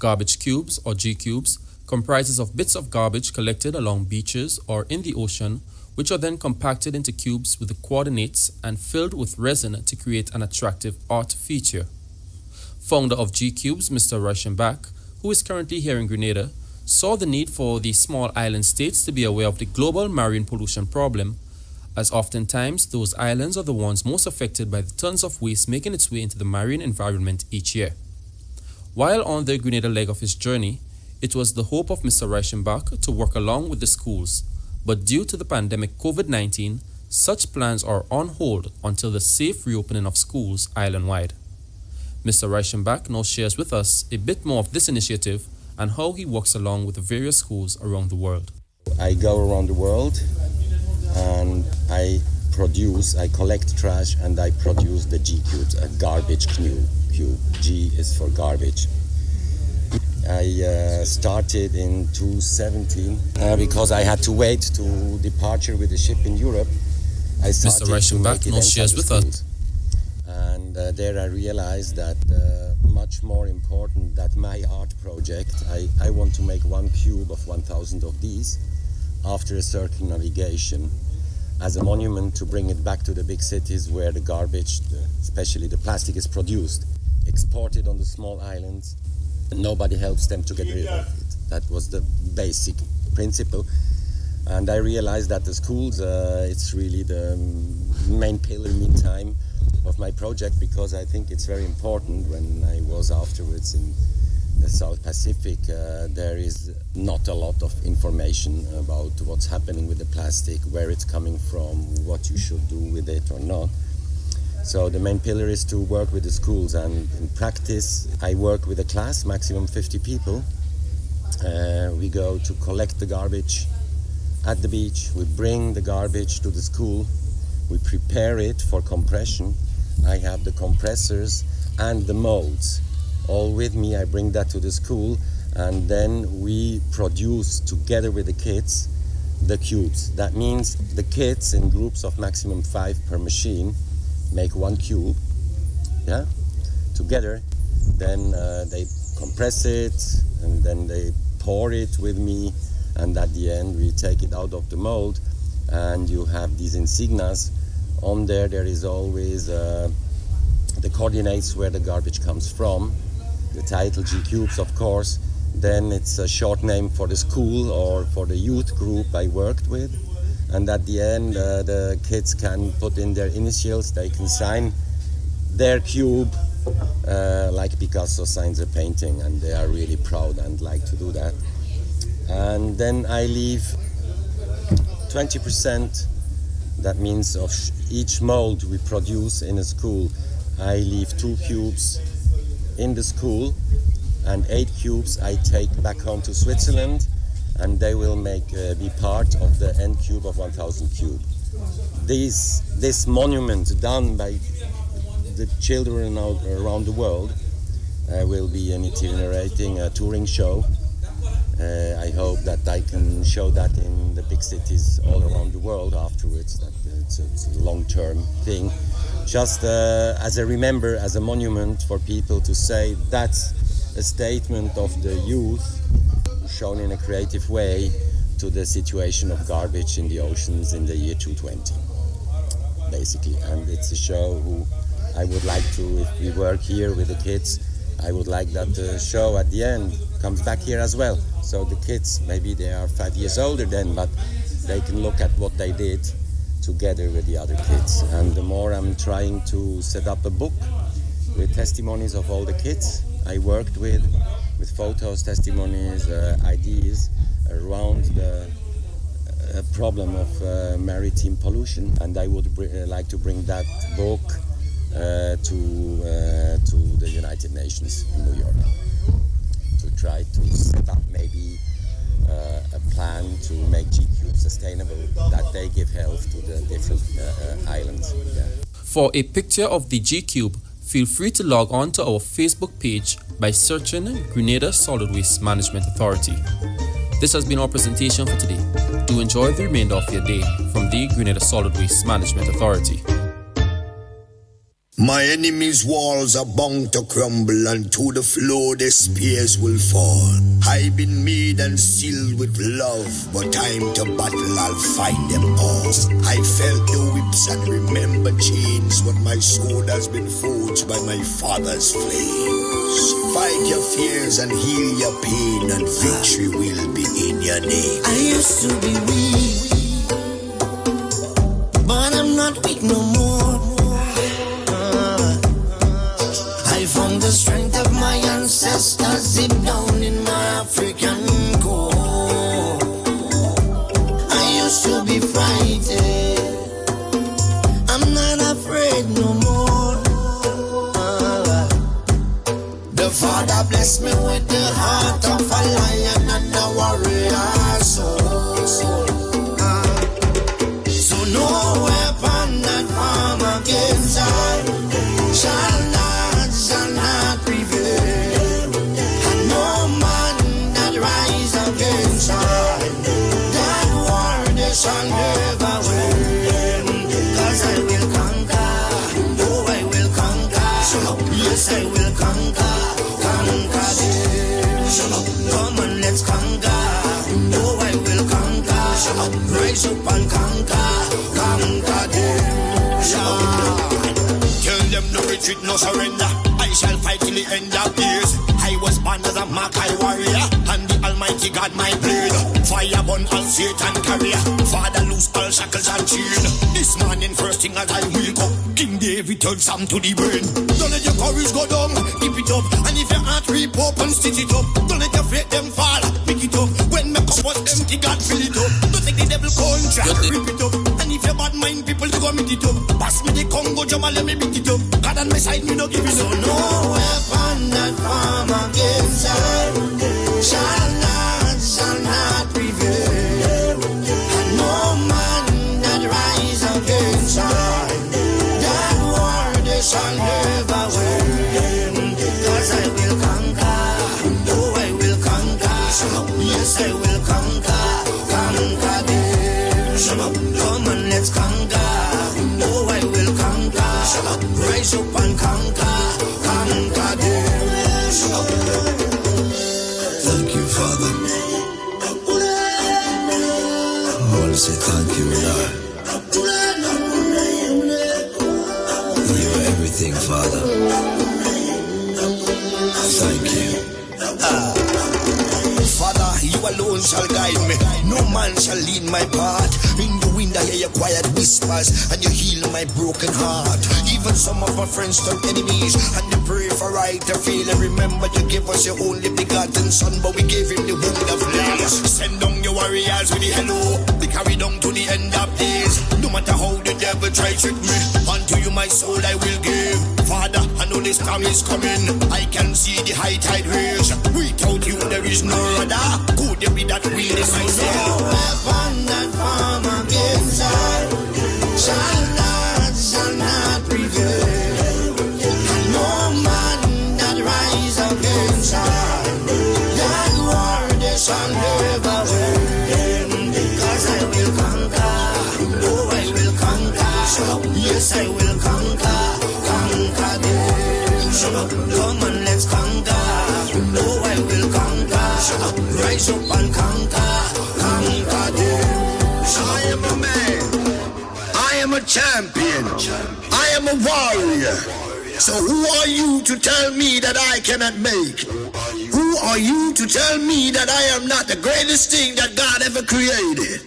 Garbage cubes, or G cubes, comprises of bits of garbage collected along beaches or in the ocean, which are then compacted into cubes with the coordinates and filled with resin to create an attractive art feature. Founder of G Cubes, Mr. Reichenbach, who is currently here in Grenada, saw the need for the small island states to be aware of the global marine pollution problem, as oftentimes those islands are the ones most affected by the tons of waste making its way into the marine environment each year. While on the Grenada leg of his journey, it was the hope of Mr. Reichenbach to work along with the schools, but due to the pandemic COVID-19, such plans are on hold until the safe reopening of schools island-wide. Mr. Reichenbach now shares with us a bit more of this initiative and how he works along with the various schools around the world. I go around the world and I collect trash and I produce the G cubes, a garbage cube. G is for garbage. I started in 2017 because I had to wait to departure with the ship in Europe. I started Mr. Reichenbach now shares with us. And there I realized that much more important than my art project, I want to make one cube of 1,000 of these after a circumnavigation as a monument to bring it back to the big cities where the garbage, especially the plastic, is produced, exported on the small islands, and nobody helps them to get rid of it. That was the basic principle. And I realized that the schools, it's really the main pillar meantime of my project, because I think it's very important. When I was afterwards in the South Pacific, there is not a lot of information about what's happening with the plastic, where it's coming from, what you should do with it or not. So the main pillar is to work with the schools, and in practice I work with a class, maximum 50 people. We go to collect the garbage at the beach, we bring the garbage to the school, we prepare it for compression. I have the compressors and the molds all with me. I bring that to the school, and then we produce together with the kids the cubes. That means the kids in groups of maximum 5 per machine make one cube, together. Then they compress it, and then they pour it with me, and at the end we take it out of the mold, and you have these insignias. On there is always the coordinates where the garbage comes from, the title G Cubes, of course. Then it's a short name for the school or for the youth group I worked with. And at the end, the kids can put in their initials, they can sign their cube, like Picasso signs a painting, and they are really proud and like to do that. And then I leave 20%, that means of each mold we produce in a school, I leave 2 cubes in the school, and 8 cubes I take back home to Switzerland, and they will be part of the end cube of 1,000 cube. This monument done by the children around the world will be an itinerating touring show. I hope that I can show that in the big cities all around the world afterwards. That it's a long-term thing, just as a monument for people to say that's a statement of the youth shown in a creative way to the situation of garbage in the oceans in the year 2020, basically. And it's a show who I would like to, if we work here with the kids, I would like that the show at the end comes back here as well. So the kids, maybe they are 5 years older then, but they can look at what they did together with the other kids. And the more I'm trying to set up a book with testimonies of all the kids I worked with photos, testimonies, ideas around the problem of maritime pollution. And I would like to bring that book to the United Nations in New York, to try to set up maybe a plan to make G-Cube sustainable, that they give health to the different islands. Yeah. For a picture of the G-Cube, feel free to log on to our Facebook page by searching Grenada Solid Waste Management Authority. This has been our presentation for today. Do enjoy the remainder of your day from the Grenada Solid Waste Management Authority. My enemies' walls are bound to crumble, and to the floor their spears will fall. I've been made and sealed with love, but time to battle, I'll find them all. I felt the whips and remember chains, but my sword has been forged by my father's flames. Fight your fears and heal your pain, and victory will be in your name. I used to be weak, but I'm not weak no more. I found the strength of my ancestors deep down in my African core. I used to be frightened, I'm not afraid no more. The Father blessed me with the heart of a lion and a warrior soul. So no weapon that form against I shall not prevail, and no man that rise against I, that war they shall never win. 'Cause I will conquer, oh I will conquer, yes I will conquer them. Come on, let's conquer, oh I will conquer, rise up and conquer them. Tell them no retreat, no surrender. I shall fight till the end of days. I was born as a Makai warrior, and the Almighty God my blade. Fire burn all Satan carrier. Father loose all shackles and chain. This morning first thing as I wake up, King David told Sam to the brain. Don't let your courage go down, keep it up. And if your heart rip up and stitch it up, don't let your faith them fall, pick it up. When my cup was empty, God fill it up. Don't take the devil contract, rip it up. And if your bad mind people to go meet it up, pass me the Congo drum and let me beat it up. God on my side, me no give it up. So no weapon that form against I shall not prevail, and no man that rise against I, that war they shall never win. 'Cause I will conquer, oh I will conquer, yes I will conquer them. Come on, let's conquer, oh I will conquer, rise up and conquer them. Thank you, Father. I want to say thank you, Lord. You are everything, Father. Thank you. Father, you alone shall guide me. No man shall lead my path. In the wind I hear your quiet whispers, and you heal my broken heart. Even some of my friends turn enemies, and they pray for right to feel. And remember you gave us your only begotten son, but we gave him the wound of life. Send down your warriors with the hello, be carried down to the end of days. No matter how the devil tries trick me, unto you my soul I will give. Father, I know this storm is coming, I can see the high tide raise. Without you there is no other. Could there be that real decisive? No weapon that form against I shall not prevail, and no man that rise against I, that war they shall never win. 'Cause I will conquer, oh I will conquer, yes I will conquer them. Come on, let's conquer, oh I will conquer, rise up and conquer them. I am a man. I am a champion. I am a warrior. So who are you to tell me that I cannot make? Who are you to tell me that I am not the greatest thing that God ever created?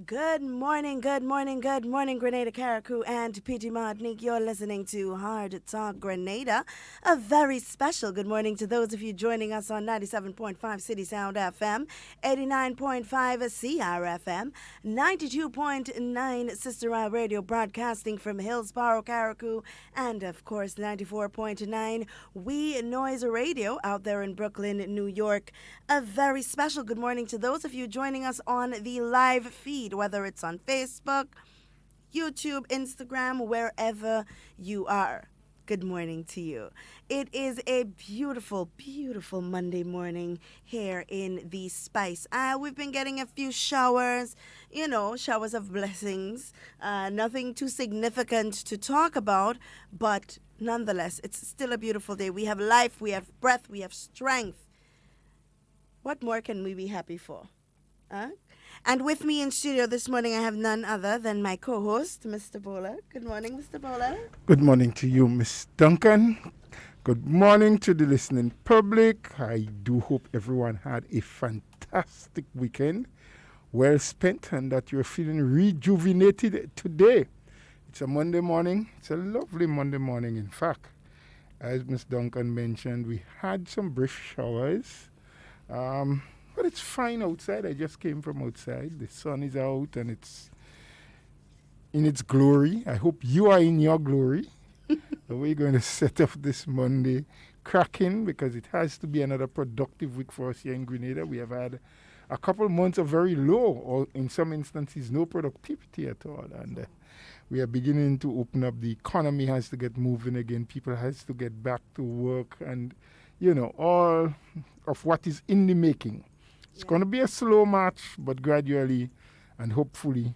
Good morning, Grenada, Carriacou, and PG Martinique. You're listening to Hard Talk Grenada. A very special good morning to those of you joining us on 97.5 City Sound FM, 89.5 CRFM, 92.9 Sister Eye Radio, broadcasting from Hillsborough, Carriacou, and of course 94.9 We Noise Radio out there in Brooklyn, New York. A very special good morning to those of you joining us on the live feed, whether it's on Facebook, YouTube, Instagram, wherever you are. good morning to you. It is a beautiful, beautiful Monday morning here in the Spice. We've been getting a few showers, showers of blessings. Nothing too significant to talk about, but nonetheless, it's still a beautiful day. We have life, we have breath, we have strength. What more can we be happy for? And with me in studio this morning, I have none other than my co-host, Mr. Bowler. Good morning, Mr. Bowler. Good morning to you, Miss Duncan. Good morning to the listening public. I do hope everyone had a fantastic weekend, well spent, and that you're feeling rejuvenated today. It's a Monday morning. It's a lovely Monday morning, in fact. As Miss Duncan mentioned, we had some brief showers. But it's fine outside. I just came from outside. The sun is out and it's in its glory. I hope you are in your glory. So we're going to set up this Monday cracking because it has to be another productive week for us here in Grenada. We have had a couple months of very low, or in some instances, no productivity at all. And we are beginning to open up. The economy has to get moving again. People has to get back to work and, all of what is in the making. It's going to be a slow march, but gradually and hopefully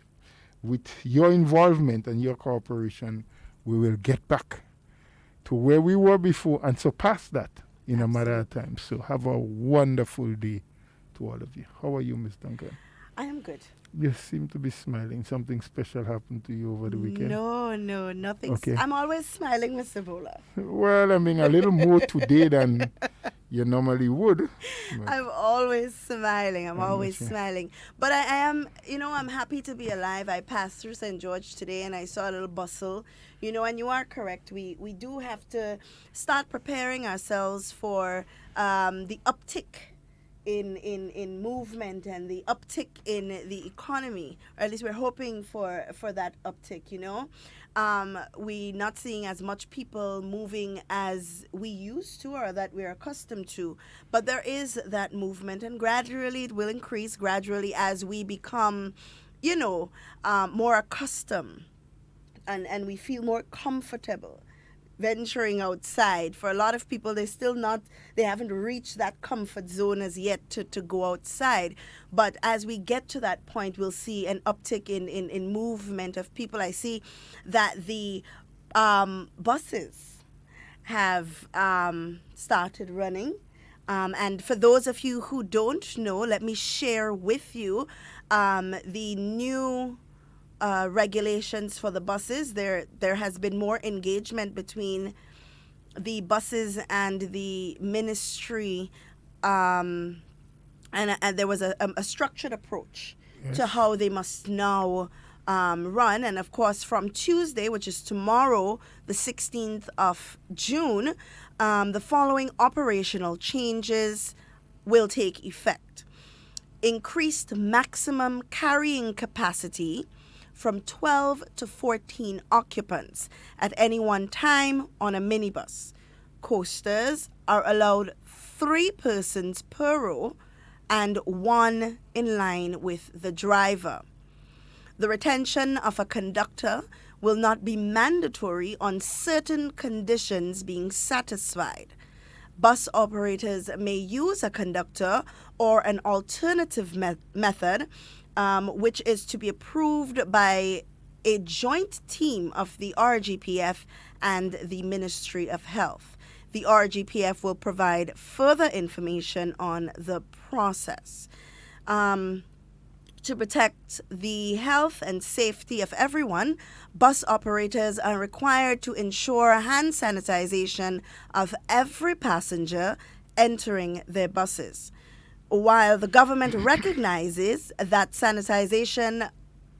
with your involvement and your cooperation, we will get back to where we were before and surpass that in a matter of time. So have a wonderful day to all of you. How are you, Ms. Duncan? I am good. You seem to be smiling. Something special happened to you over the weekend? No, nothing. Okay. I'm always smiling, Mr. Bowler. Well, I mean, a little more today than you normally would. I'm always smiling. I'm always smiling. But I am, I'm happy to be alive. I passed through St. George today and I saw a little bustle, and you are correct. We do have to start preparing ourselves for the uptick in movement and the uptick in the economy, or at least we're hoping for that uptick. We're not seeing as much people moving as we used to or that we're accustomed to, but there is that movement, and gradually it will increase gradually as we become more accustomed and we feel more comfortable venturing outside. For a lot of people, they haven't reached that comfort zone as yet to go outside. But as we get to that point, we'll see an uptick in movement of people. I see that the buses have started running. And for those of you who don't know, let me share with you the new regulations for the buses. There has been more engagement between the buses and the ministry, and there was a structured approach to how they must now run. And of course, from Tuesday, which is tomorrow, the 16th of June, the following operational changes will take effect. Increased maximum carrying capacity from 12 to 14 occupants at any one time on a minibus. Coasters are allowed 3 persons per row and 1 in line with the driver. The retention of a conductor will not be mandatory on certain conditions being satisfied. Bus operators may use a conductor or an alternative method, which is to be approved by a joint team of the RGPF and the Ministry of Health. The RGPF will provide further information on the process. To protect the health and safety of everyone, bus operators are required to ensure hand sanitization of every passenger entering their buses. While the government recognizes that sanitization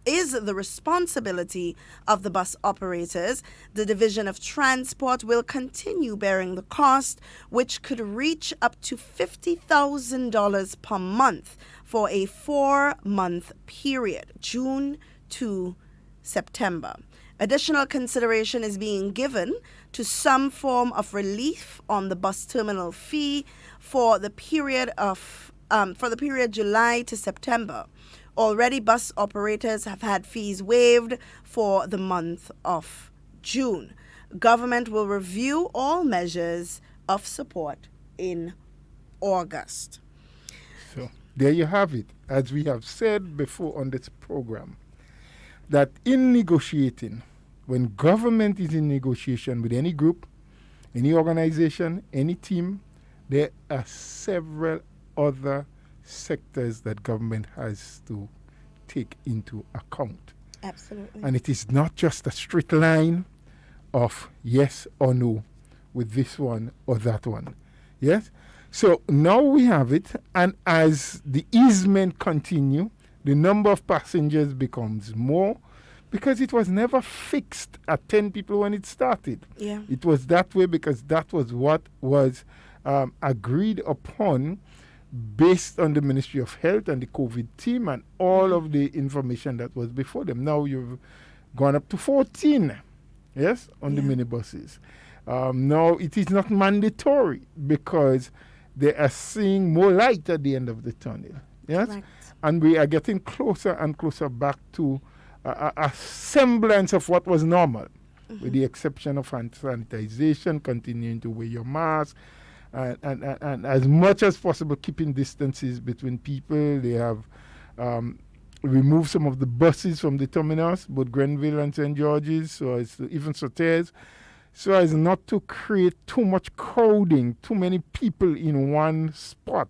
is the responsibility of the bus operators, the Division of Transport will continue bearing the cost, which could reach up to $50,000 per month for a 4-month period, June to September. Additional consideration is being given to some form of relief on the bus terminal fee for the period July to September. Already, bus operators have had fees waived for the month of June. government will review all measures of support in August. So there you have it. As we have said before on this program, that in negotiating, when government is in negotiation with any group, any organization, any team, there are several other sectors that government has to take into account. Absolutely. And it is not just a straight line of yes or no with this one or that one. Yes? So now we have it, and as the easement continue, the number of passengers becomes more, because it was never fixed at 10 people when it started. Yeah. It was that way because that was what was agreed upon based on the Ministry of Health and the COVID team and all of the information that was before them. Now you've gone up to 14, yes, on the minibuses. Now it is not mandatory because they are seeing more light at the end of the tunnel. Yes, Correct. And we are getting closer and closer back to a semblance of what was normal, with the exception of hand sanitization, continuing to wear your mask, and as much as possible keeping distances between people. They have removed some of the buses from the terminus, both Grenville and St. George's, so as to, even Sauterres, so as not to create too much crowding, too many people in one spot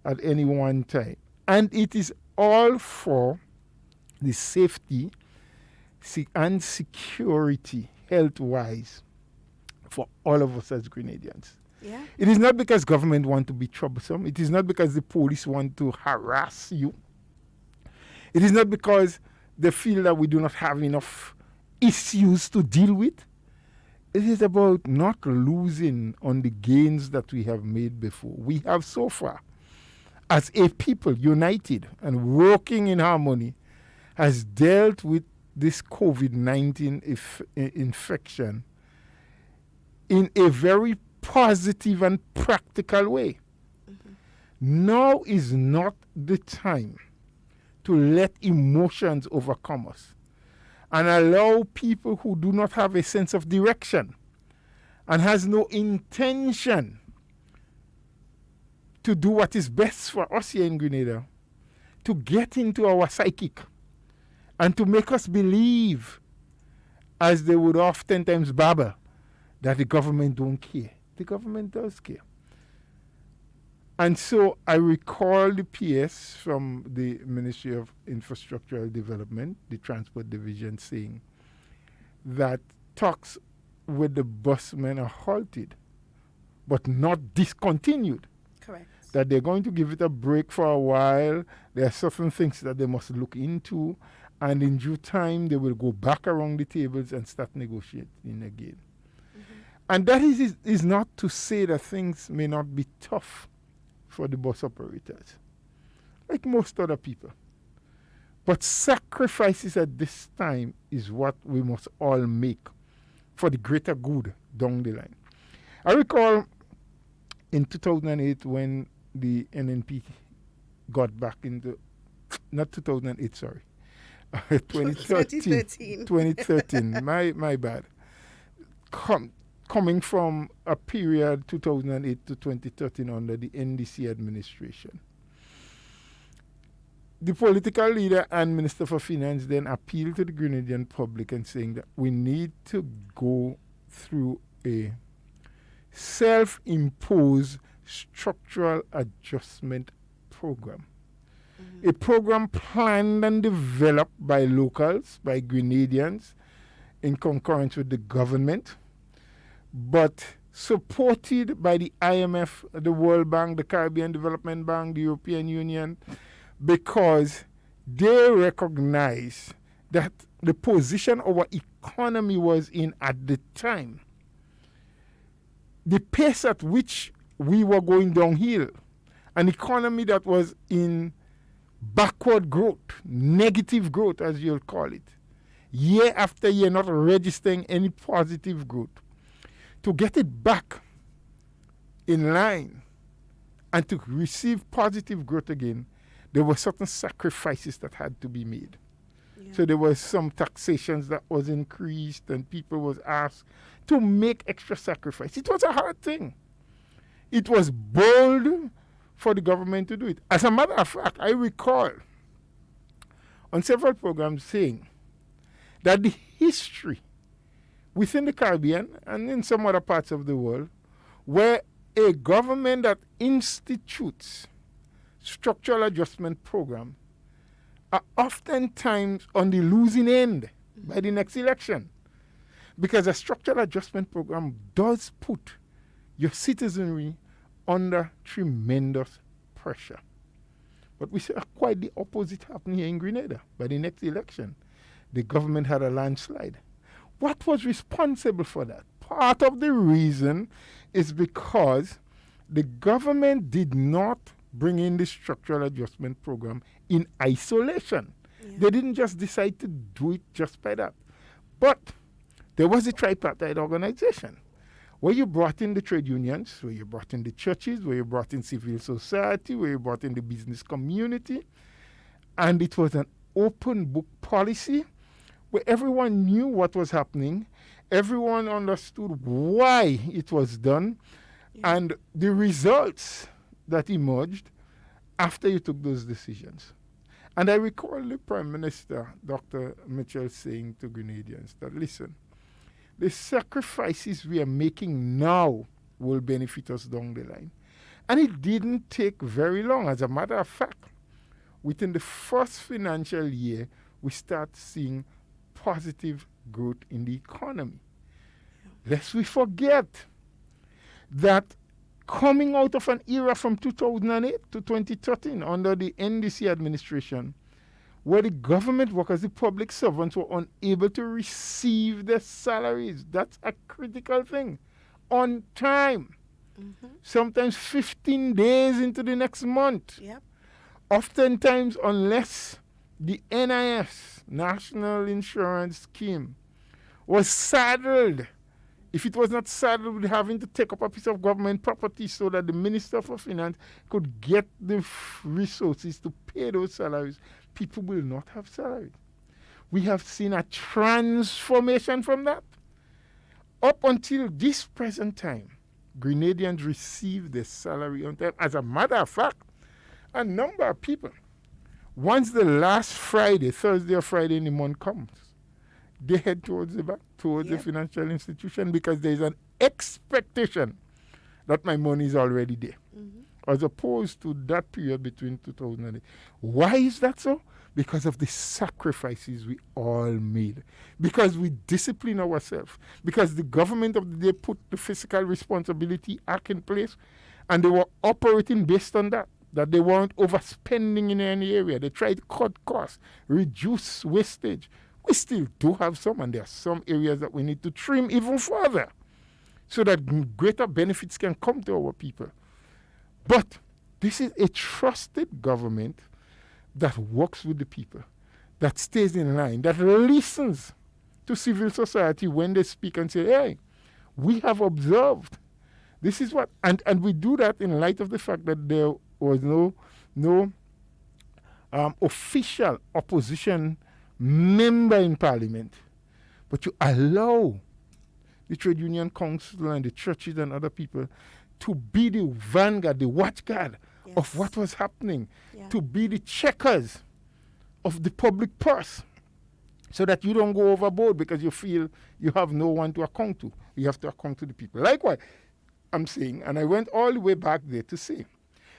at any one time. And it is all for the safety and security, health-wise, for all of us as Grenadians. Yeah. It is not because government want to be troublesome. It is not because the police want to harass you. It is not because they feel that we do not have enough issues to deal with. It is about not losing on the gains that we have made before. We have so far, as a people united and working in harmony, has dealt with this COVID-19 infection in a very positive and practical way. Now is not the time to let emotions overcome us and allow people who do not have a sense of direction and has no intention to do what is best for us here in Grenada to get into our psychic and to make us believe, as they would oftentimes babble, that the government don't care. The government does care. And so I recall the PS from the Ministry of Infrastructural Development, the Transport Division, saying that talks with the busmen are halted, but not discontinued. Correct. That they're going to give it a break for a while. There are certain things that they must look into, and in due time they will go back around the tables and start negotiating again. And that is not to say that things may not be tough for the bus operators, like most other people. But sacrifices at this time is what we must all make for the greater good down the line. I recall in 2008 when the NNP got back into, not 2008, sorry, 2013. 2013, my bad. Coming from a period 2008 to 2013 under the NDC administration. The political leader and Minister for Finance then appealed to the Grenadian public and saying that we need to go through a self-imposed structural adjustment program. A program planned and developed by locals, by Grenadians, in concurrence with the government, but supported by the IMF, the World Bank, the Caribbean Development Bank, the European Union, because they recognize that the position our economy was in at the time, the pace at which we were going downhill, an economy that was in backward growth, negative growth as you'll call it, year after year not registering any positive growth, to get it back in line and to receive positive growth again, there were certain sacrifices that had to be made. Yeah. So there was some taxations that was increased and people was asked to make extra sacrifice. It was a hard thing. It was bold for the government to do it. As a matter of fact, I recall on several programs saying that the history within the Caribbean and in some other parts of the world where a government that institutes structural adjustment program are oftentimes on the losing end by the next election. Because a structural adjustment program does put your citizenry under tremendous pressure. But we see quite the opposite happening here in Grenada. By the next election, the government had a landslide. What was responsible for that? Part of the reason is because the government did not bring in the structural adjustment program in isolation. Yeah. They didn't just decide to do it just by that. But there was a tripartite organization where you brought in the trade unions, where you brought in the churches, where you brought in civil society, where you brought in the business community. And it was an open book policy where everyone knew what was happening. Everyone understood why it was done. Yeah. And the results that emerged after you took those decisions. And I recall the Prime Minister, Dr. Mitchell, saying to Grenadians that, listen, the sacrifices we are making now will benefit us down the line. And it didn't take very long. As a matter of fact, within the first financial year, we start seeing positive growth in the economy. Yeah. Lest we forget that coming out of an era from 2008 to 2013 under the NDC administration, where the government workers, the public servants were unable to receive their salaries. That's a critical thing. On time. Mm-hmm. Sometimes 15 days into the next month. Yep. Oftentimes, unless the NIS, National Insurance Scheme, was saddled. If it was not saddled with having to take up a piece of government property so that the Minister for Finance could get the resources to pay those salaries, people will not have salaries. We have seen a transformation from that. Up until this present time, Grenadians receive their salary on time. As a matter of fact, a number of people, once the last Friday, Thursday or Friday in the month comes, they head towards the bank, towards the financial institution, because there is an expectation that my money is already there, as opposed to that period between 2008. Why is that so? Because of the sacrifices we all made. Because we discipline ourselves. Because the government of the day put the Fiscal Responsibility Act in place, and they were operating based on that they weren't overspending in any area. They tried to cut costs, reduce wastage. We still do have some, and there are some areas that we need to trim even further so that greater benefits can come to our people. But this is a trusted government that works with the people, that stays in line, that listens to civil society when they speak and say, hey, we have observed. This is what, and we do that in light of the fact that there was no official opposition member in Parliament. But you allow the Trade Union Council and the churches and other people to be the vanguard, the watchguard of what was happening, to be the checkers of the public purse, so that you don't go overboard because you feel you have no one to account to. You have to account to the people. Likewise, I'm saying, and I went all the way back there to say,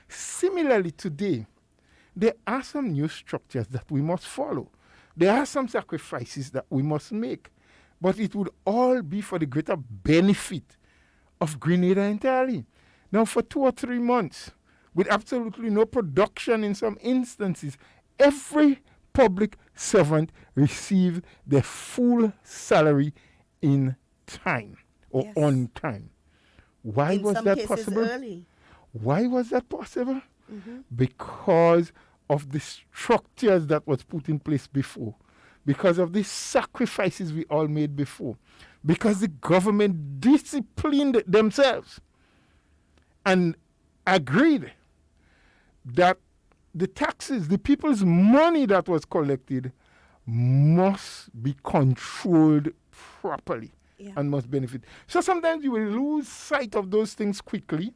similarly today, there are some new structures that we must follow. There are some sacrifices that we must make, but it would all be for the greater benefit of Grenada entirely. Now, for 2 or 3 months, with absolutely no production in some instances, every public servant received their full salary in time or on time. Why was that possible? Early. Why was that possible? Because of the structures that was put in place before, because of the sacrifices we all made before, because the government disciplined themselves and agreed that the taxes, the people's money that was collected, must be controlled properly Yeah. and must benefit. So sometimes you will lose sight of those things quickly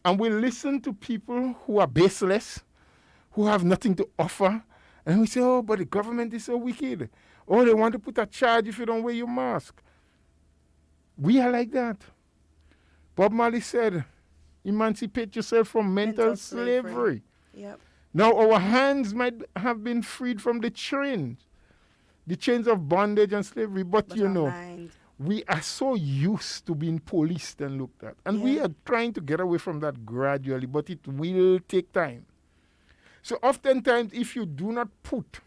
and will listen to people who are baseless, who have nothing to offer, and we say, oh, but the government is so wicked. Oh, they want to put a charge if you don't wear your mask. We are like that. Bob Marley said, emancipate yourself from mental slavery. Yep. Now our hands might have been freed from the chains of bondage and slavery, but you our know, mind. we are so used to being policed and looked at. And we are trying to get away from that gradually, but it will take time. So oftentimes, if you do not put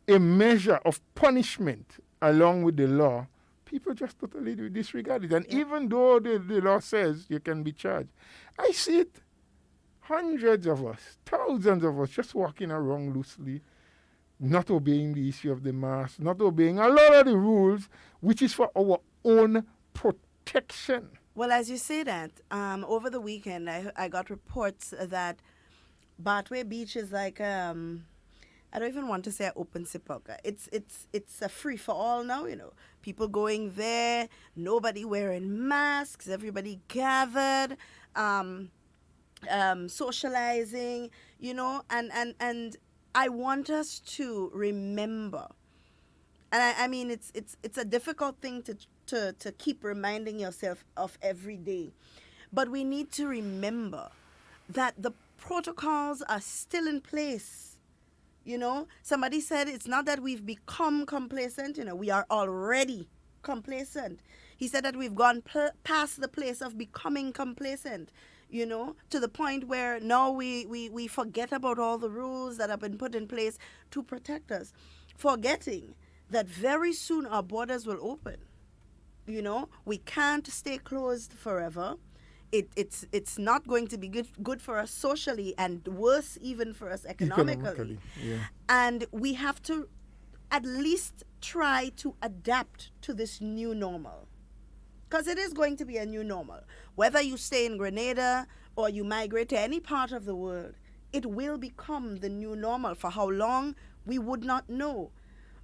a measure of punishment along with the law, people just totally disregard it. And even though the law says you can be charged, I see it. Hundreds of us, thousands of us just walking around loosely, not obeying the issue of the mask, not obeying a lot of the rules, which is for our own protection. Well, as you say that, over the weekend, I got reports that Bartway Beach is like, I don't even want to say an open sepulchre. It's a free for all now, you know. People going there, nobody wearing masks, everybody gathered, socializing, you know, and I want us to remember, and I mean it's a difficult thing to keep reminding yourself of every day, but we need to remember that the protocols are still in place. You know, somebody said it's not that we've become complacent, you know, we are already complacent. He said that we've gone past the place of becoming complacent, you know, to the point where now we forget about all the rules that have been put in place to protect us, forgetting that very soon our borders will open. You know, we can't stay closed forever. It's not going to be good for us socially, and worse even for us economically. Yeah. And we have to at least try to adapt to this new normal, because it is going to be a new normal. Whether you stay in Grenada or you migrate to any part of the world, it will become the new normal. For how long, we would not know.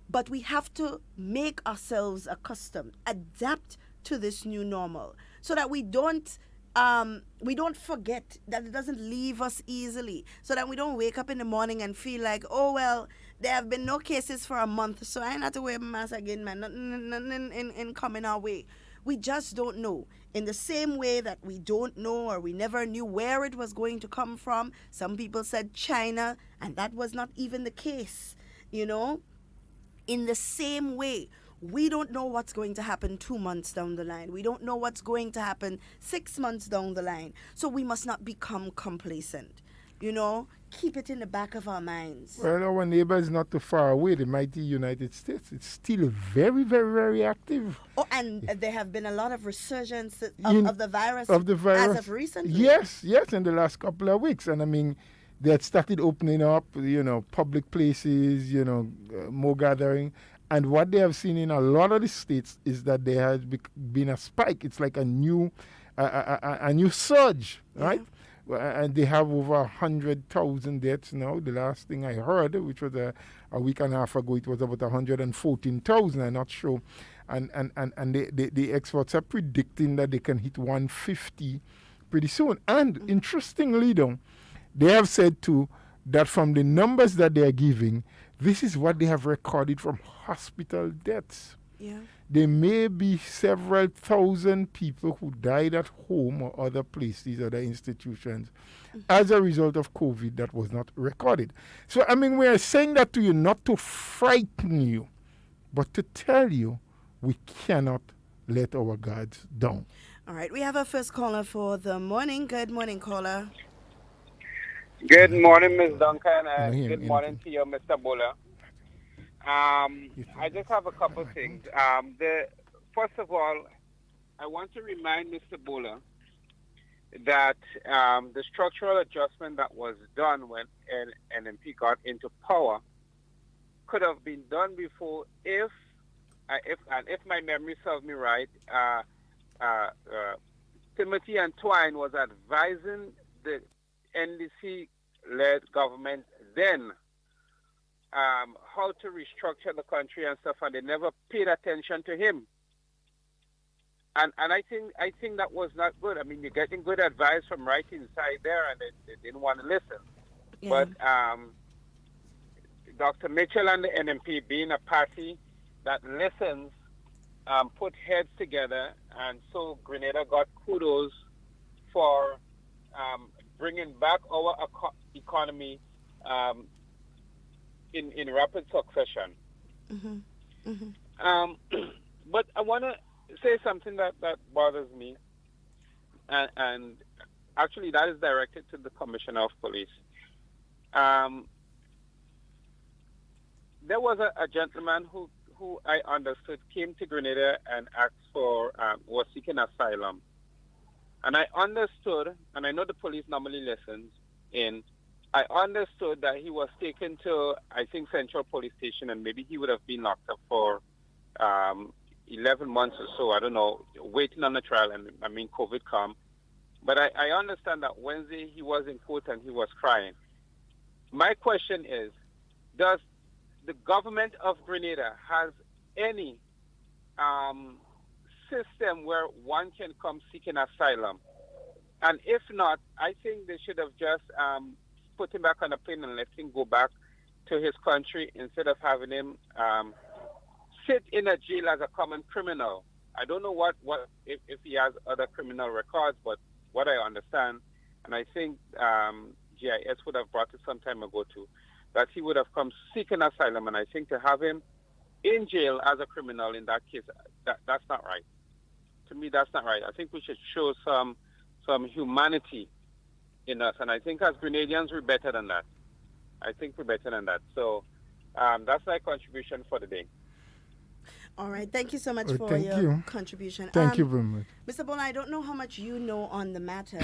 But we have to make ourselves accustomed, adapt to this new normal, so that we don't forget, that it doesn't leave us easily, so that we don't wake up in the morning and feel like, oh, well, there have been no cases for a month, so I ain't have to wear my mask again, man. Nothing in coming our way. We just don't know. In the same way that we don't know, or we never knew where it was going to come from. Some people said China, and that was not even the case, you know. In the same way, we don't know what's going to happen 2 months down the line. We don't know what's going to happen 6 months down the line. So we must not become complacent. You know, keep it in the back of our minds. Well, our neighbor is not too far away, the mighty United States. It's still very, very, very active. Oh, and there have been a lot of resurgence of the virus. Of the virus. As of recently. Yes, in the last couple of weeks. And I mean, they had started opening up, you know, public places, you know, more gathering. And what they have seen in a lot of the states is that there has been a spike. It's like a new surge, right? And they have over 100,000 deaths now. The last thing I heard, which was a week and a half ago, it was about 114,000. I'm not sure. And the experts are predicting that they can hit 150 pretty soon. And interestingly, though, they have said too that from the numbers that they are giving, this is what they have recorded from hospital deaths. Yeah. There may be several thousand people who died at home or other places, other institutions, as a result of COVID that was not recorded. So, I mean, we are saying that to you not to frighten you, but to tell you we cannot let our guards down. All right, we have our first caller for the morning. Good morning, caller. Good morning, Ms. Duncan. Good morning to you, Mr. Buller. I just have a couple of things. First of all, I want to remind Mr. Buller that the structural adjustment that was done when NMP got into power could have been done before if my memory serves me right, Timothy and Twine was advising the NDC-led government then how to restructure the country and stuff, and they never paid attention to him. And I think that was not good. I mean, you're getting good advice from right inside there, and they didn't want to listen. Yeah. But Dr. Mitchell and the NMP, being a party that listens, put heads together, and so Grenada got kudos for bringing back our economy in rapid succession. Mm-hmm. Mm-hmm. But I want to say something that bothers me, and actually that is directed to the Commissioner of Police. There was a gentleman who I understood came to Grenada and asked for, was seeking asylum. And I understood, and I know the police normally listens in, I understood that he was taken to, I think, Central Police Station, and maybe he would have been locked up for 11 months or so, I don't know, waiting on the trial, and I mean, COVID come. But I understand that Wednesday he was in court and he was crying. My question is, does the government of Grenada has any system where one can come seeking asylum? And if not, I think they should have just put him back on a plane and let him go back to his country instead of having him sit in a jail as a common criminal. I don't know what if he has other criminal records, but what I understand, and I think GIS would have brought it some time ago too, that he would have come seeking asylum, and I think to have him in jail as a criminal in that case, that's not right. To me, that's not right. I think we should show some humanity in us, and I think as Grenadians, we're better than that. I think we're better than that. So that's my contribution for the day. All right. Thank you so much for your contribution. Thank you very much. Mr. Bola, I don't know how much you know on the matter.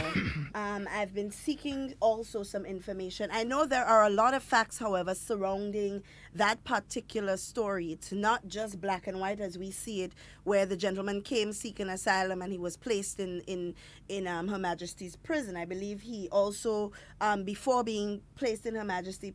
I've been seeking also some information. I know there are a lot of facts, however, surrounding that particular story. It's not just black and white as we see it, where the gentleman came seeking asylum and he was placed in Her Majesty's prison. I believe he also, before being placed in Her Majesty's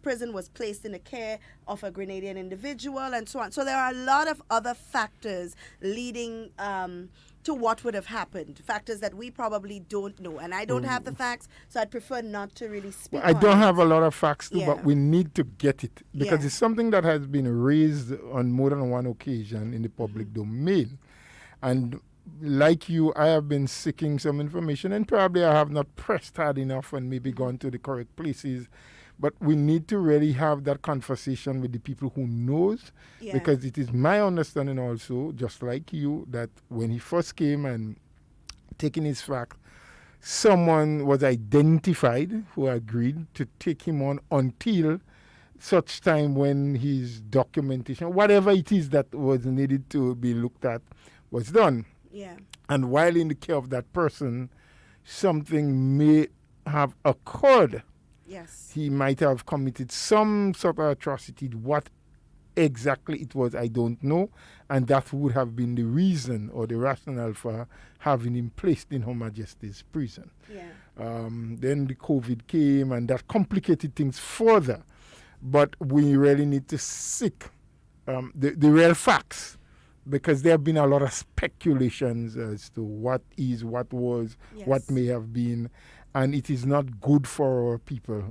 prison, was placed in the care of a Grenadian individual and so on. So there are a lot of other factors leading to what would have happened, factors that we probably don't know. And I don't have the facts, so I'd prefer not to really speak on I don't it. have a lot of facts too, Yeah. but we need to get it because Yeah. it's something that has been raised on more than one occasion in the public domain. And like you, I have been seeking some information, and probably I have not pressed hard enough and maybe gone to the correct places. But we need to really have that conversation with the people who knows, Yeah. because it is my understanding also, just like you, that when he first came and taking his fact, someone was identified who agreed to take him on until such time when his documentation, whatever it is that was needed to be looked at, was done. Yeah. And while in the care of that person, something may have occurred. Yes. He might have committed some sort of atrocity. What exactly it was, I don't know. And that would have been the reason or the rationale for having him placed in Her Majesty's prison. Yeah. Then the COVID came and that complicated things further. But we really need to seek the real facts, because there have been a lot of speculations as to what is, what was, Yes. what may have been. And it is not good for our people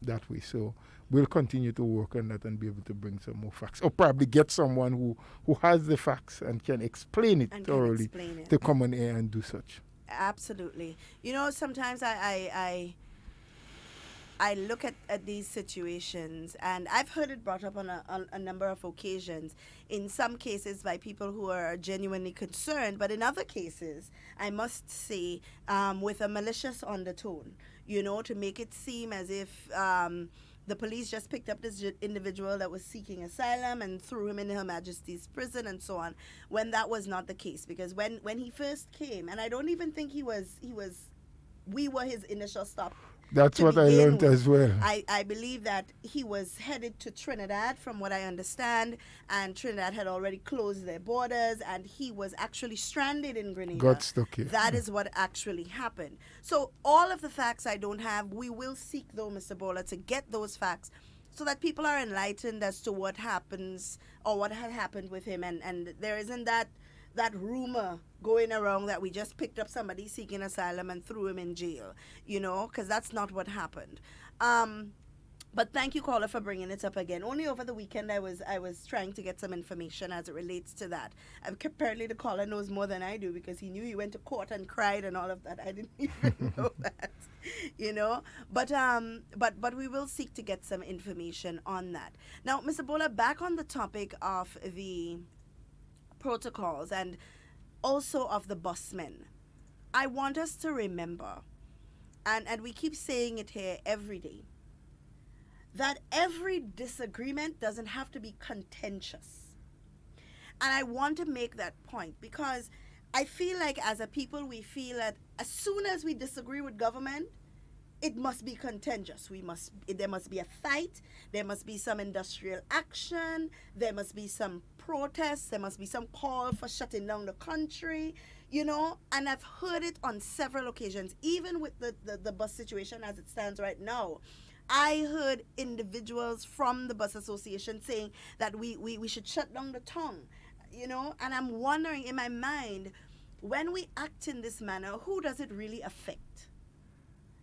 that way. So we'll continue to work on that and be able to bring some more facts. Or probably get someone who has the facts and can explain it And can thoroughly explain it. to come on air and do such. Absolutely. You know, sometimes I look at these situations, and I've heard it brought up on a number of occasions, in some cases by people who are genuinely concerned, but in other cases, I must say, with a malicious undertone, you know, to make it seem as if the police just picked up this individual that was seeking asylum and threw him in Her Majesty's prison and so on, when that was not the case. Because when he first came, and I don't even think we were his initial stop. That's to what I begin learned with. as well. I believe that he was headed to Trinidad, from what I understand, and Trinidad had already closed their borders, and he was actually stranded in Grenada. Got stuck here. That is what actually happened. So all of the facts I don't have. We will seek, though, Mr. Bola, to get those facts so that people are enlightened as to what happens or what had happened with him, and there isn't that rumor going around that we just picked up somebody seeking asylum and threw him in jail, because that's not what happened. But thank you, caller, for bringing it up again. Only over the weekend I was trying to get some information as it relates to that. Apparently the caller knows more than I do, because he knew he went to court and cried and all of that. I didn't even know that, But we will seek to get some information on that. Now, Mr. Bola, back on the topic of the protocols and also of the busmen, I want us to remember, and we keep saying it here every day, that every disagreement doesn't have to be contentious. And I want to make that point, because I feel like as a people, we feel that as soon as we disagree with government, it must be contentious. There must be a fight. There must be some industrial action. There must be some protests. There must be some call for shutting down the country, And I've heard it on several occasions, even with the bus situation as it stands right now. I heard individuals from the bus association saying that we should shut down the tongue, and I'm wondering in my mind, when we act in this manner, who does it really affect?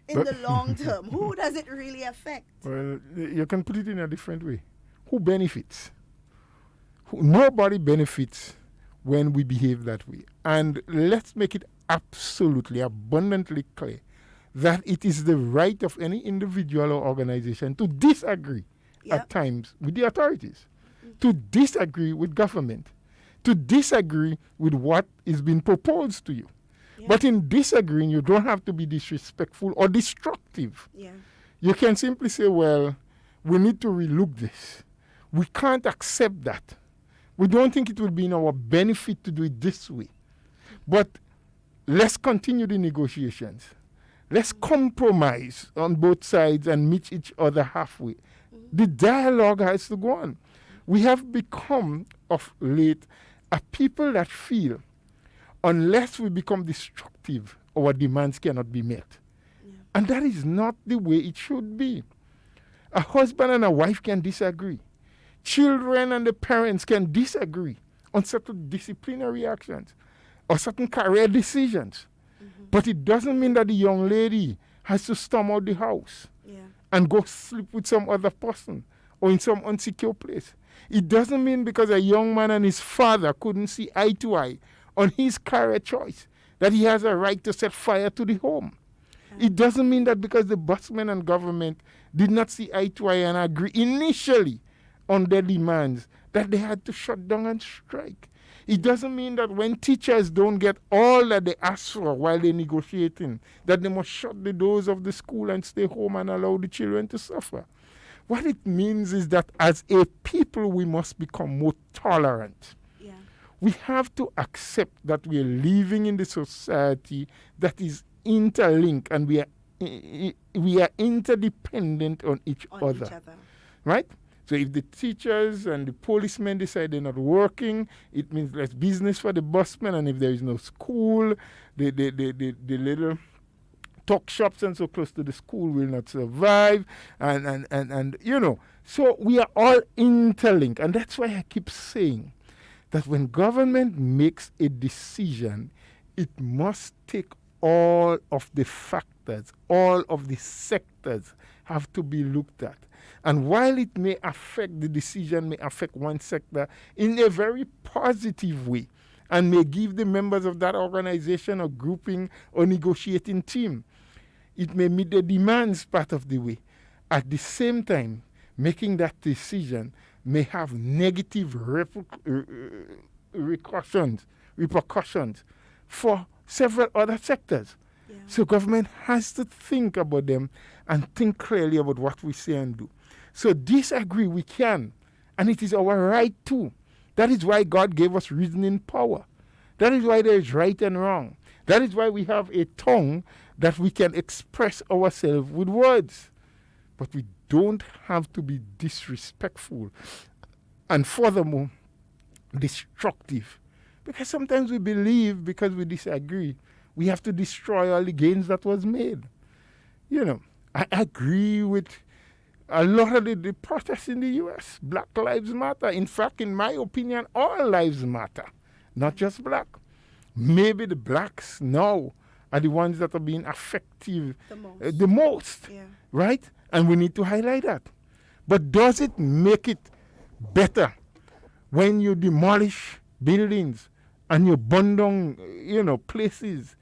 In the long term, who does it really affect? Well, you can put it in a different way. Who benefits? Nobody benefits when we behave that way. And let's make it absolutely, abundantly clear that it is the right of any individual or organization to disagree at times with the authorities, to disagree with government, to disagree with what is being proposed to you. But in disagreeing, you don't have to be disrespectful or destructive. You can simply say, well, we need to relook this. We can't accept that. We don't think it will be in our benefit to do it this way. But let's continue the negotiations. Let's compromise on both sides and meet each other halfway. The dialogue has to go on. We have become, of late, a people that feel unless we become destructive, our demands cannot be met. And that is not the way it should be. A husband and a wife can disagree. Children and the parents can disagree on certain disciplinary actions or certain career decisions. But it doesn't mean that the young lady has to storm out the house and go sleep with some other person or in some unsecure place. It doesn't mean because a young man and his father couldn't see eye to eye on his career choice that he has a right to set fire to the home. It doesn't mean that because the busmen and government did not see eye to eye and agree initially on their demands that they had to shut down and strike. It doesn't mean that when teachers don't get all that they ask for while they're negotiating, that they must shut the doors of the school and stay home and allow the children to suffer. What it means is that as a people, we must become more tolerant. We have to accept that we are living in the society that is interlinked and we are interdependent on each other. Right? So if the teachers and the policemen decide they're not working, it means less business for the busmen. And if there is no school, the little tuck shops and so close to the school will not survive. And so we are all interlinked. And that's why I keep saying that when government makes a decision, it must take all of the factors, all of the sectors have to be looked at. And while it may affect, the decision may affect one sector in a very positive way and may give the members of that organization or grouping or negotiating team, it may meet the demands part of the way. At the same time, making that decision may have negative repercussions for several other sectors. So government has to think about them and think clearly about what we say and do. So disagree we can, and it is our right too. That is why God gave us reasoning power. That is why there is right and wrong. That is why we have a tongue that we can express ourselves with words. But we don't have to be disrespectful and furthermore destructive. Because sometimes we believe because we disagree, we have to destroy all the gains that was made. I agree with a lot of the protests in the U.S., Black Lives Matter. In fact, in my opinion, all lives matter, not just black. Maybe the blacks now are the ones that are being affected the most, right? And we need to highlight that. But does it make it better when you demolish buildings and you burn down, places,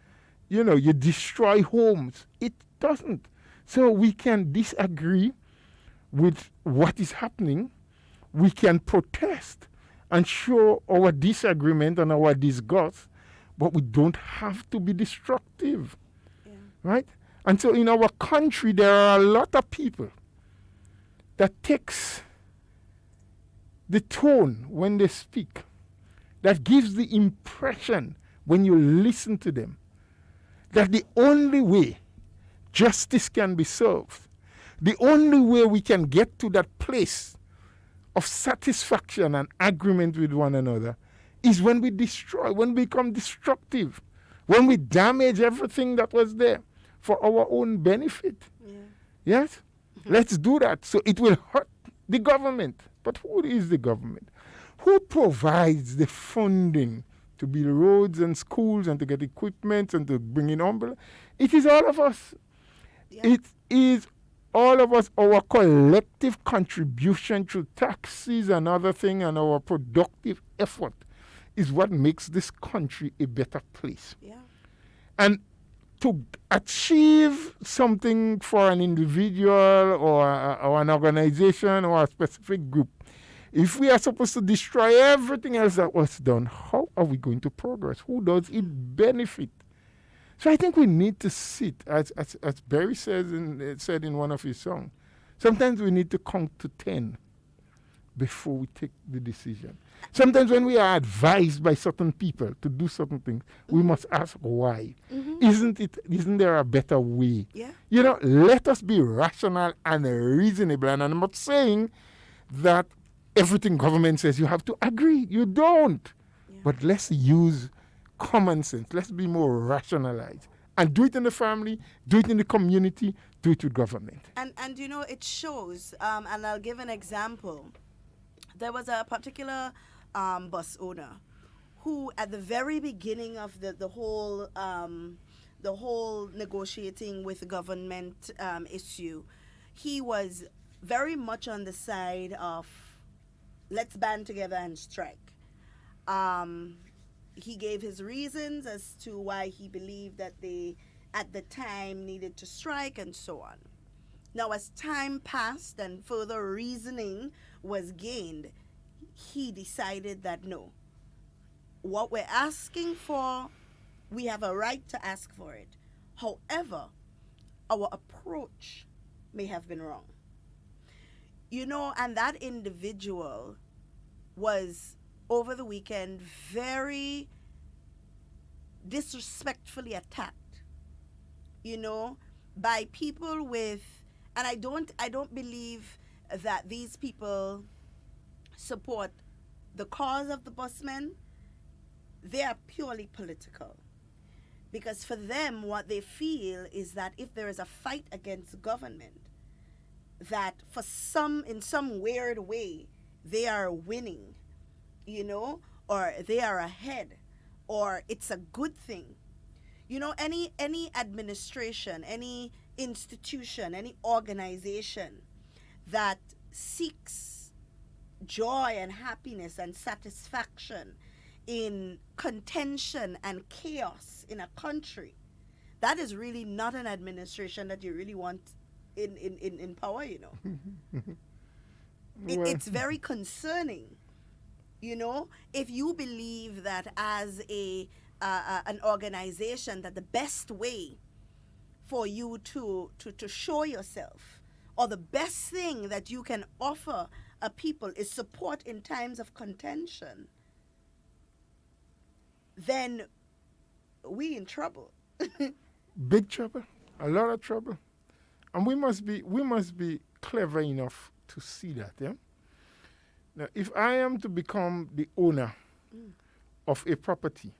you destroy homes? It doesn't. So we can disagree with what is happening. We can protest and show our disagreement and our disgust, but we don't have to be destructive, right? And so in our country, there are a lot of people that takes the tone when they speak, that gives the impression when you listen to them, that the only way justice can be served, the only way we can get to that place of satisfaction and agreement with one another is when we destroy, when we become destructive, when we damage everything that was there for our own benefit. Yes? Let's do that. So it will hurt the government. But who is the government? Who provides the funding to build roads and schools and to get equipment and to bring in umbrella? It is all of us. It is all of us, our collective contribution through taxes and other things and our productive effort is what makes this country a better place. And to achieve something for an individual or an organization or a specific group, if we are supposed to destroy everything else that was done, how are we going to progress? Who does it benefit? So I think we need to sit, as Barry said in one of his songs, sometimes we need to count to 10 before we take the decision. Sometimes when we are advised by certain people to do certain things, we must ask why. Isn't there a better way? Let us be rational and reasonable. And I'm not saying that everything government says you have to agree. You don't. But let's use common sense. Let's be more rationalized. And do it in the family, do it in the community, do it with government. And it shows, and I'll give an example. There was a particular bus owner who, at the very beginning of the whole negotiating with the government issue, he was very much on the side of let's band together and strike. He gave his reasons as to why he believed that they, at the time, needed to strike and so on. Now, as time passed and further reasoning was gained, he decided that no, what we're asking for, we have a right to ask for it. However, our approach may have been wrong. And that individual was, over the weekend, very disrespectfully attacked, by people with, and I don't believe that these people support the cause of the busmen. They are purely political. Because for them, what they feel is that if there is a fight against government, that in some weird way, they are winning, or they are ahead, or it's a good thing. Any administration, any institution, any organization that seeks joy and happiness and satisfaction in contention and chaos in a country, that is really not an administration that you really want in power, It's very concerning, if you believe that as an organization that the best way for you to show yourself, or the best thing that you can offer a people is support in times of contention, then we in trouble. Big trouble, a lot of trouble. And we must be clever enough to see that, yeah? Now, if I am to become the owner of a property,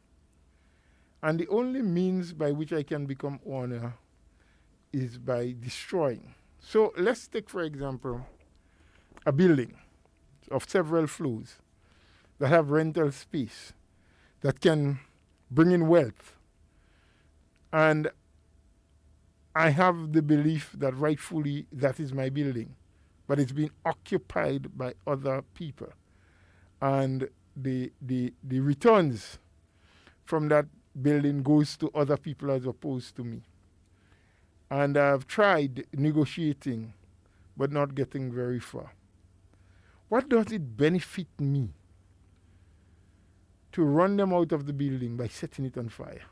and the only means by which I can become owner is by destroying So let's take, for example, a building of several floors that have rental space that can bring in wealth. And I have the belief that rightfully that is my building, but it's been occupied by other people. And the returns from that building goes to other people as opposed to me. And I've tried negotiating, but not getting very far. What does it benefit me to run them out of the building by setting it on fire?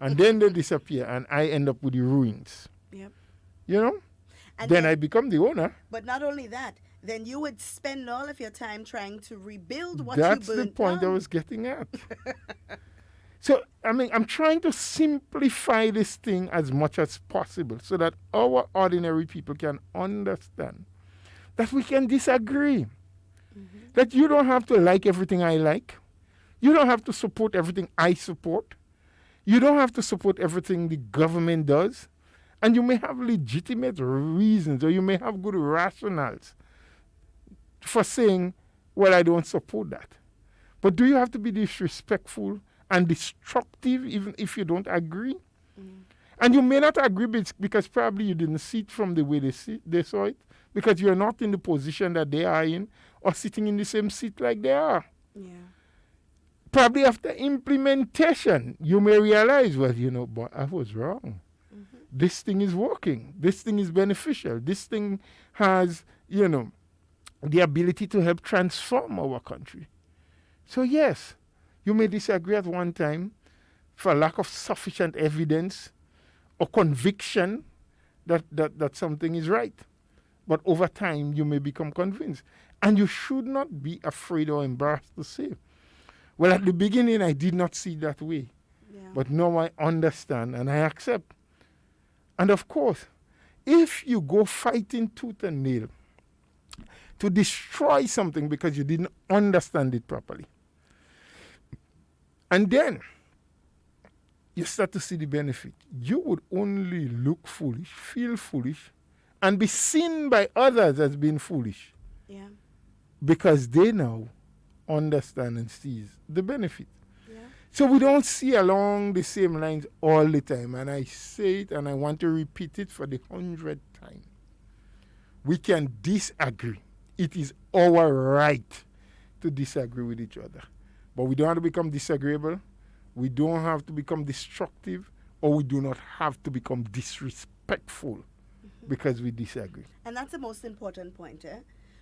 And then they disappear and I end up with the ruins. Yep. You know? And then I become the owner. But not only that, then you would spend all of your time trying to rebuild what That's you burnt the point down. I was getting at. So, I mean, I'm trying to simplify this thing as much as possible so that our ordinary people can understand that we can disagree. That you don't have to like everything I like. You don't have to support everything I support. You don't have to support everything the government does. And you may have legitimate reasons or you may have good rationales for saying, well, I don't support that. But do you have to be disrespectful and destructive even if you don't agree? And you may not agree because probably you didn't see it from the way they saw it, because you're not in the position that they are in or sitting in the same seat like they are. Yeah. Probably after implementation, you may realize, well, you know, but I was wrong. This thing is working. This thing is beneficial. This thing has, you know, the ability to help transform our country. So yes, you may disagree at one time for lack of sufficient evidence or conviction that something is right. But over time, you may become convinced. And you should not be afraid or embarrassed to say, well, at the beginning, I did not see it that way. Yeah. But now I understand and I accept. And of course, if you go fighting tooth and nail to destroy something because you didn't understand it properly, and then you start to see the benefit, you would only look foolish, feel foolish, and be seen by others as being foolish. Yeah. Because they now understand and sees the benefit. Yeah. So we don't see along the same lines all the time. And I say it and I want to repeat it for the 100th time. We can disagree. It is our right to disagree with each other. But we don't have to become disagreeable. We don't have to become destructive, or we do not have to become disrespectful because we disagree. And that's the most important point, eh?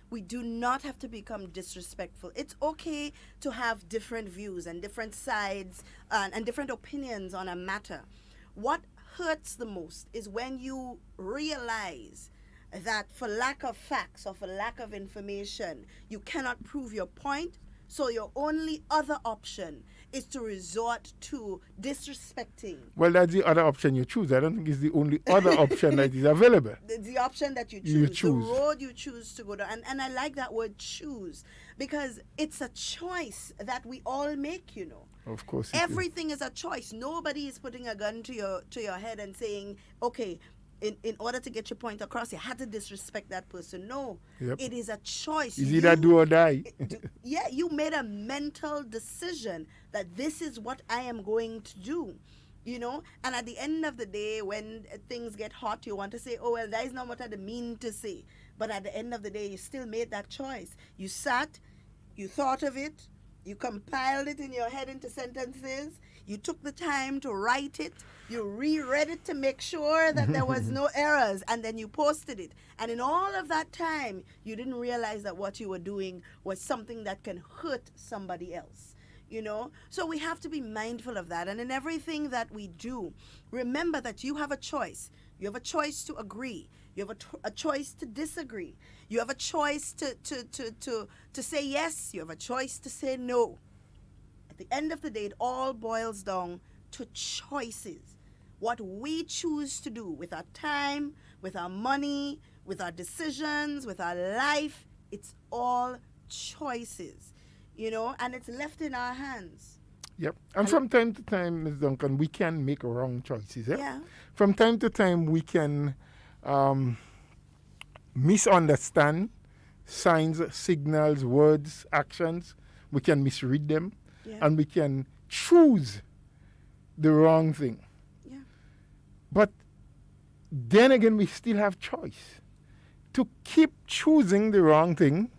We do not have to become disrespectful. It's okay to have different views and different sides and different opinions on a matter. What hurts the most is when you realize that for lack of facts or for lack of information, you cannot prove your point. So your only other option is to resort to disrespecting. Well, that's the other option you choose. I don't think it's the only other option that is available. The option that you choose, the road you choose to go down. And I like that word choose, because it's a choice that we all make, you know. Of course. Everything is a choice. Nobody is putting a gun to your head and saying, okay, in order to get your point across, you had to disrespect that person. No, it is a choice. Is either do or die. Yeah, you made a mental decision that this is what I am going to do, you know. And at the end of the day, when things get hot, you want to say, oh, well, that is not what I mean to say. But at the end of the day, you still made that choice. You sat, you thought of it, you compiled it in your head into sentences, you took the time to write it, you reread it to make sure that there was no errors, and then you posted it. And in all of that time, you didn't realize that what you were doing was something that can hurt somebody else, you know? So we have to be mindful of that. And in everything that we do, remember that you have a choice. You have a choice to agree. You have a choice to disagree. You have a choice to say yes. You have a choice to say no. At the end of the day, it all boils down to choices. What we choose to do with our time, with our money, with our decisions, with our life, it's all choices, you know, and it's left in our hands. Yep. And from time to time, Ms. Duncan, we can make wrong choices. Eh? Yeah. From time to time, we can misunderstand signs, signals, words, actions. We can misread them, and we can choose the wrong thing. Yeah. But then again, we still have choice to keep choosing the wrong thing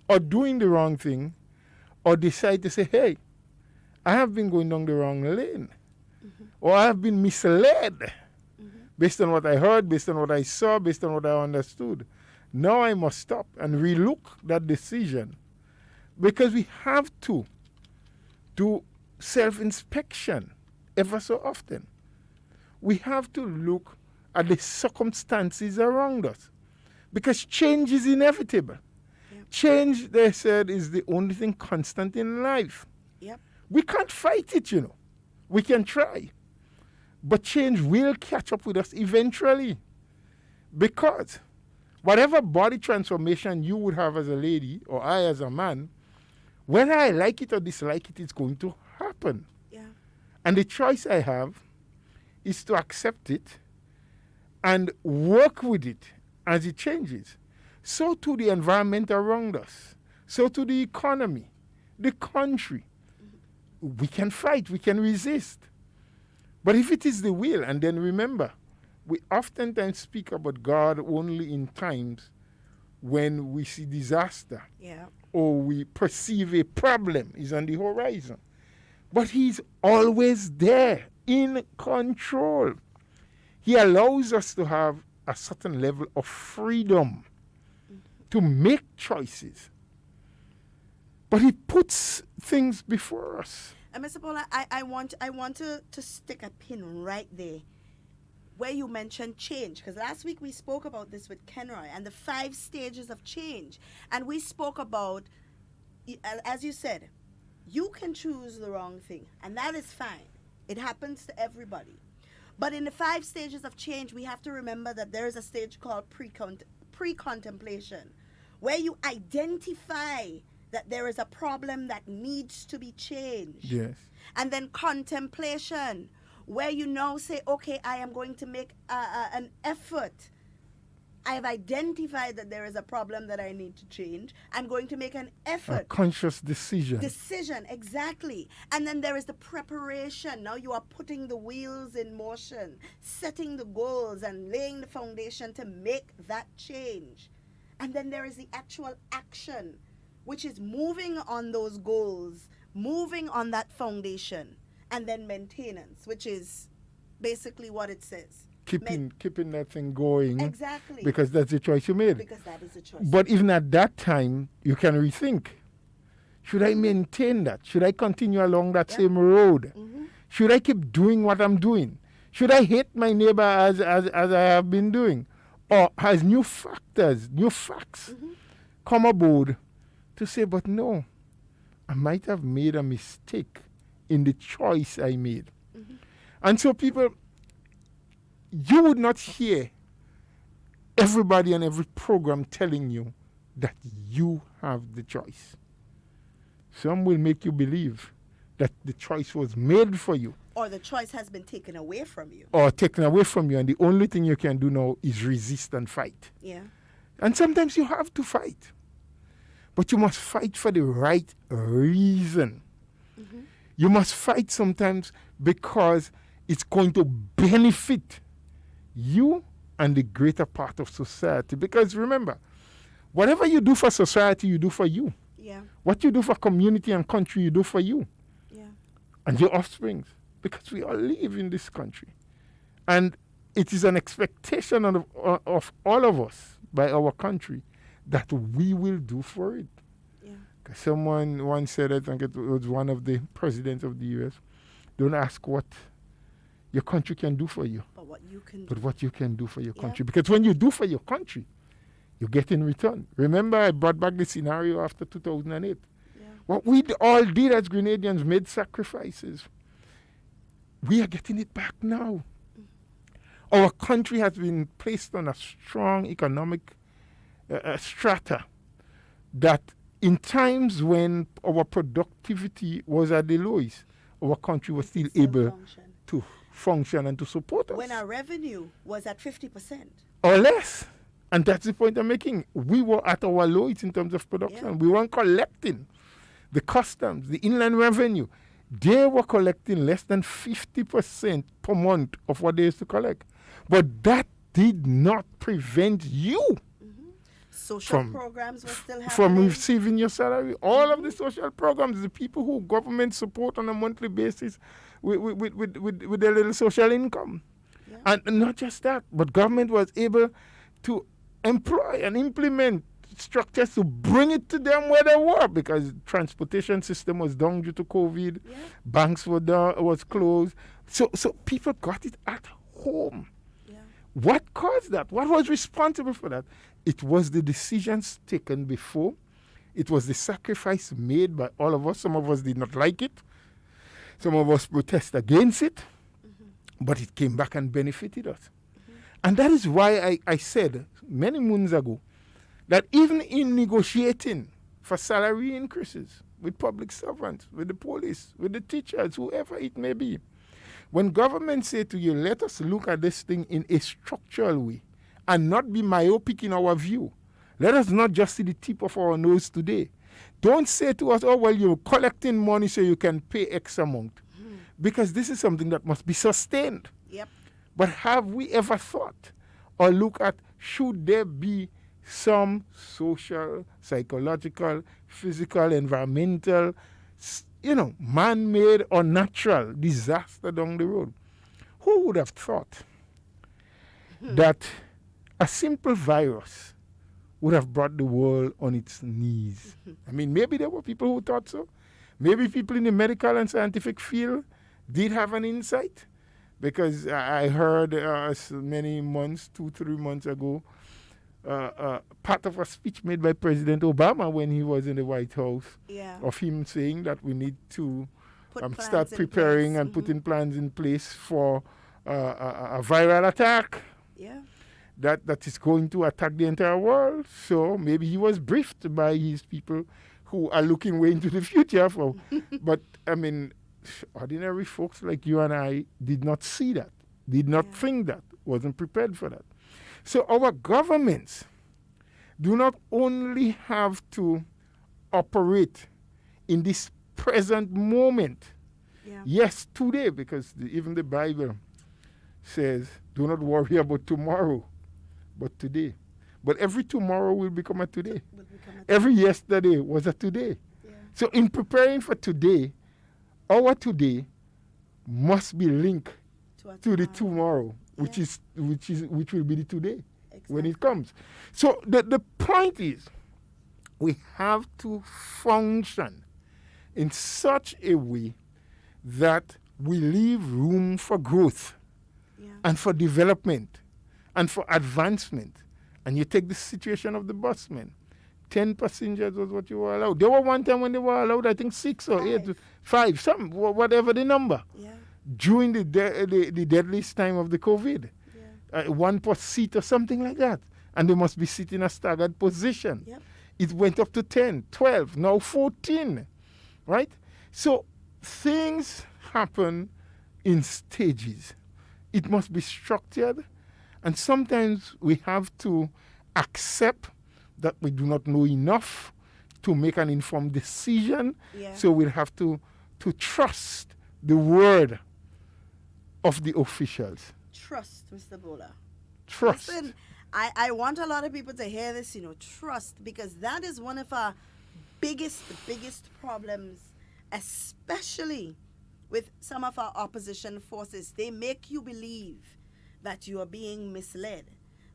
or doing the wrong thing, or decide to say, hey, I have been going down the wrong lane, or I have been misled based on what I heard, based on what I saw, based on what I understood. Now I must stop and relook that decision, because we have to do self-inspection ever so often. We have to look at the circumstances around us, because change is inevitable. Yep. Change, they said, is the only thing constant in life. Yep. We can't fight it, you know. We can try. But change will catch up with us eventually. Because whatever body transformation you would have as a lady, or I as a man, whether I like it or dislike it, it's going to happen. Yeah. And the choice I have is to accept it and work with it as it changes. So to the environment around us, so to the economy, the country. We can fight, we can resist. But if it is the will, and then remember, we oftentimes speak about God only in times when we see disaster, or we perceive a problem is on the horizon. But he's always there, in control. He allows us to have a certain level of freedom to make choices. But he puts things before us. And Mr. Paula, I want to stick a pin right there where you mentioned change, because last week we spoke about this with Kenroy and the 5 stages of change. And we spoke about, as you said, you can choose the wrong thing, and that is fine. It happens to everybody. But in the 5 stages of change, we have to remember that there is a stage called pre-contemplation, where you identify that there is a problem that needs to be changed. Yes. And then contemplation, where you now say, okay, I am going to make an effort. I have identified that there is a problem that I need to change. I'm going to make an effort. A conscious decision. Decision, exactly. And then there is the preparation. Now you are putting the wheels in motion, setting the goals and laying the foundation to make that change. And then there is the actual action, which is moving on those goals, moving on that foundation, and then maintenance, which is basically what it says. Keeping that thing going. Exactly. Because that's the choice you made. Because that is the choice. But even at that time, you can rethink. Should I maintain that? Should I continue along that same road? Should I keep doing what I'm doing? Should I hate my neighbor as I have been doing? Or has new facts come aboard to say, but no, I might have made a mistake in the choice I made. And so people, you would not hear everybody on every program telling you that you have the choice. Some will make you believe that the choice was made for you. Or the choice has been taken away from you. Or taken away from you, and the only thing you can do now is resist and fight. Yeah. And sometimes you have to fight. But you must fight for the right reason. You must fight sometimes because it's going to benefit you and the greater part of society. Because remember, whatever you do for society, you do for you. Yeah. What you do for community and country, you do for you. Yeah. And your offsprings. Because we all live in this country. And it is an expectation of all of us by our country that we will do for it. Yeah. Someone once said, I think it was one of the presidents of the U.S., don't ask what your country can do for you, but what you can but do. what you can do for your country. Because when you do for your country, you get in return. Remember, I brought back the scenario after 2008. Yeah. What we all did as Grenadians, made sacrifices. We are getting it back now. Our country has been placed on a strong economic strata that in times when our productivity was at the lowest, our country was still able to function and to support us. When our revenue was at 50%. Or less. And that's the point I'm making. We were at our lowest in terms of production. Yeah. We weren't collecting the customs, the inland revenue. They were collecting less than 50% per month of what they used to collect. But that did not prevent you Social programs were still happening. from receiving your salary. All of the social programs, the people who government support on a monthly basis with their little social income. Yeah. And not just that, but government was able to employ and implement structures to bring it to them where they were, because transportation system was down due to COVID, banks were down, was closed. So people got it at home. Yeah. What caused that? What was responsible for that? It was the decisions taken before. It was the sacrifice made by all of us. Some of us did not like it. Some of us protest against it. But it came back and benefited us. And that is why I said many moons ago that even in negotiating for salary increases with public servants, with the police, with the teachers, whoever it may be, when government say to you, let us look at this thing in a structural way and not be myopic in our view. Let us not just see the tip of our nose today. Don't say to us, oh, well, you're collecting money so you can pay X amount. Because this is something that must be sustained. Yep. But have we ever thought or look at, should there be some social, psychological, physical, environmental, man-made or natural disaster down the road? Who would have thought that a simple virus would have brought the world on its knees? I mean, maybe there were people who thought so. Maybe people in the medical and scientific field did have an insight, because I heard many months, 2-3 months ago, part of a speech made by President Obama when he was in the White House, of him saying that we need to start preparing and putting plans in place for a viral attack that is going to attack the entire world. So maybe he was briefed by his people who are looking way into the future. But, I mean, ordinary folks like you and I did not see that, did not think that, wasn't prepared for that. So our governments do not only have to operate in this present moment. Yes, today, because even the Bible says, do not worry about tomorrow, but today. But every tomorrow will become a today. Every yesterday was a today. So in preparing for today, our today must be linked to the tomorrow, which will be the today when it comes. So the point is, we have to function in such a way that we leave room for growth and for development and for advancement. And you take the situation of the busmen. 10 passengers was what you were allowed. There were one time when they were allowed, I think 6 or 8, 5, whatever the number. During the deadliest time of the COVID. 1 per seat or something like that. And they must be sitting in a staggered position. It went up to 10, 12, now 14. Right? So things happen in stages. It must be structured. And sometimes we have to accept that we do not know enough to make an informed decision. So we'll have to trust the word of the officials. Trust, Mr. Bola. Trust. Listen, I want a lot of people to hear this, trust, because that is one of our biggest problems, especially with some of our opposition forces. They make you believe that you are being misled,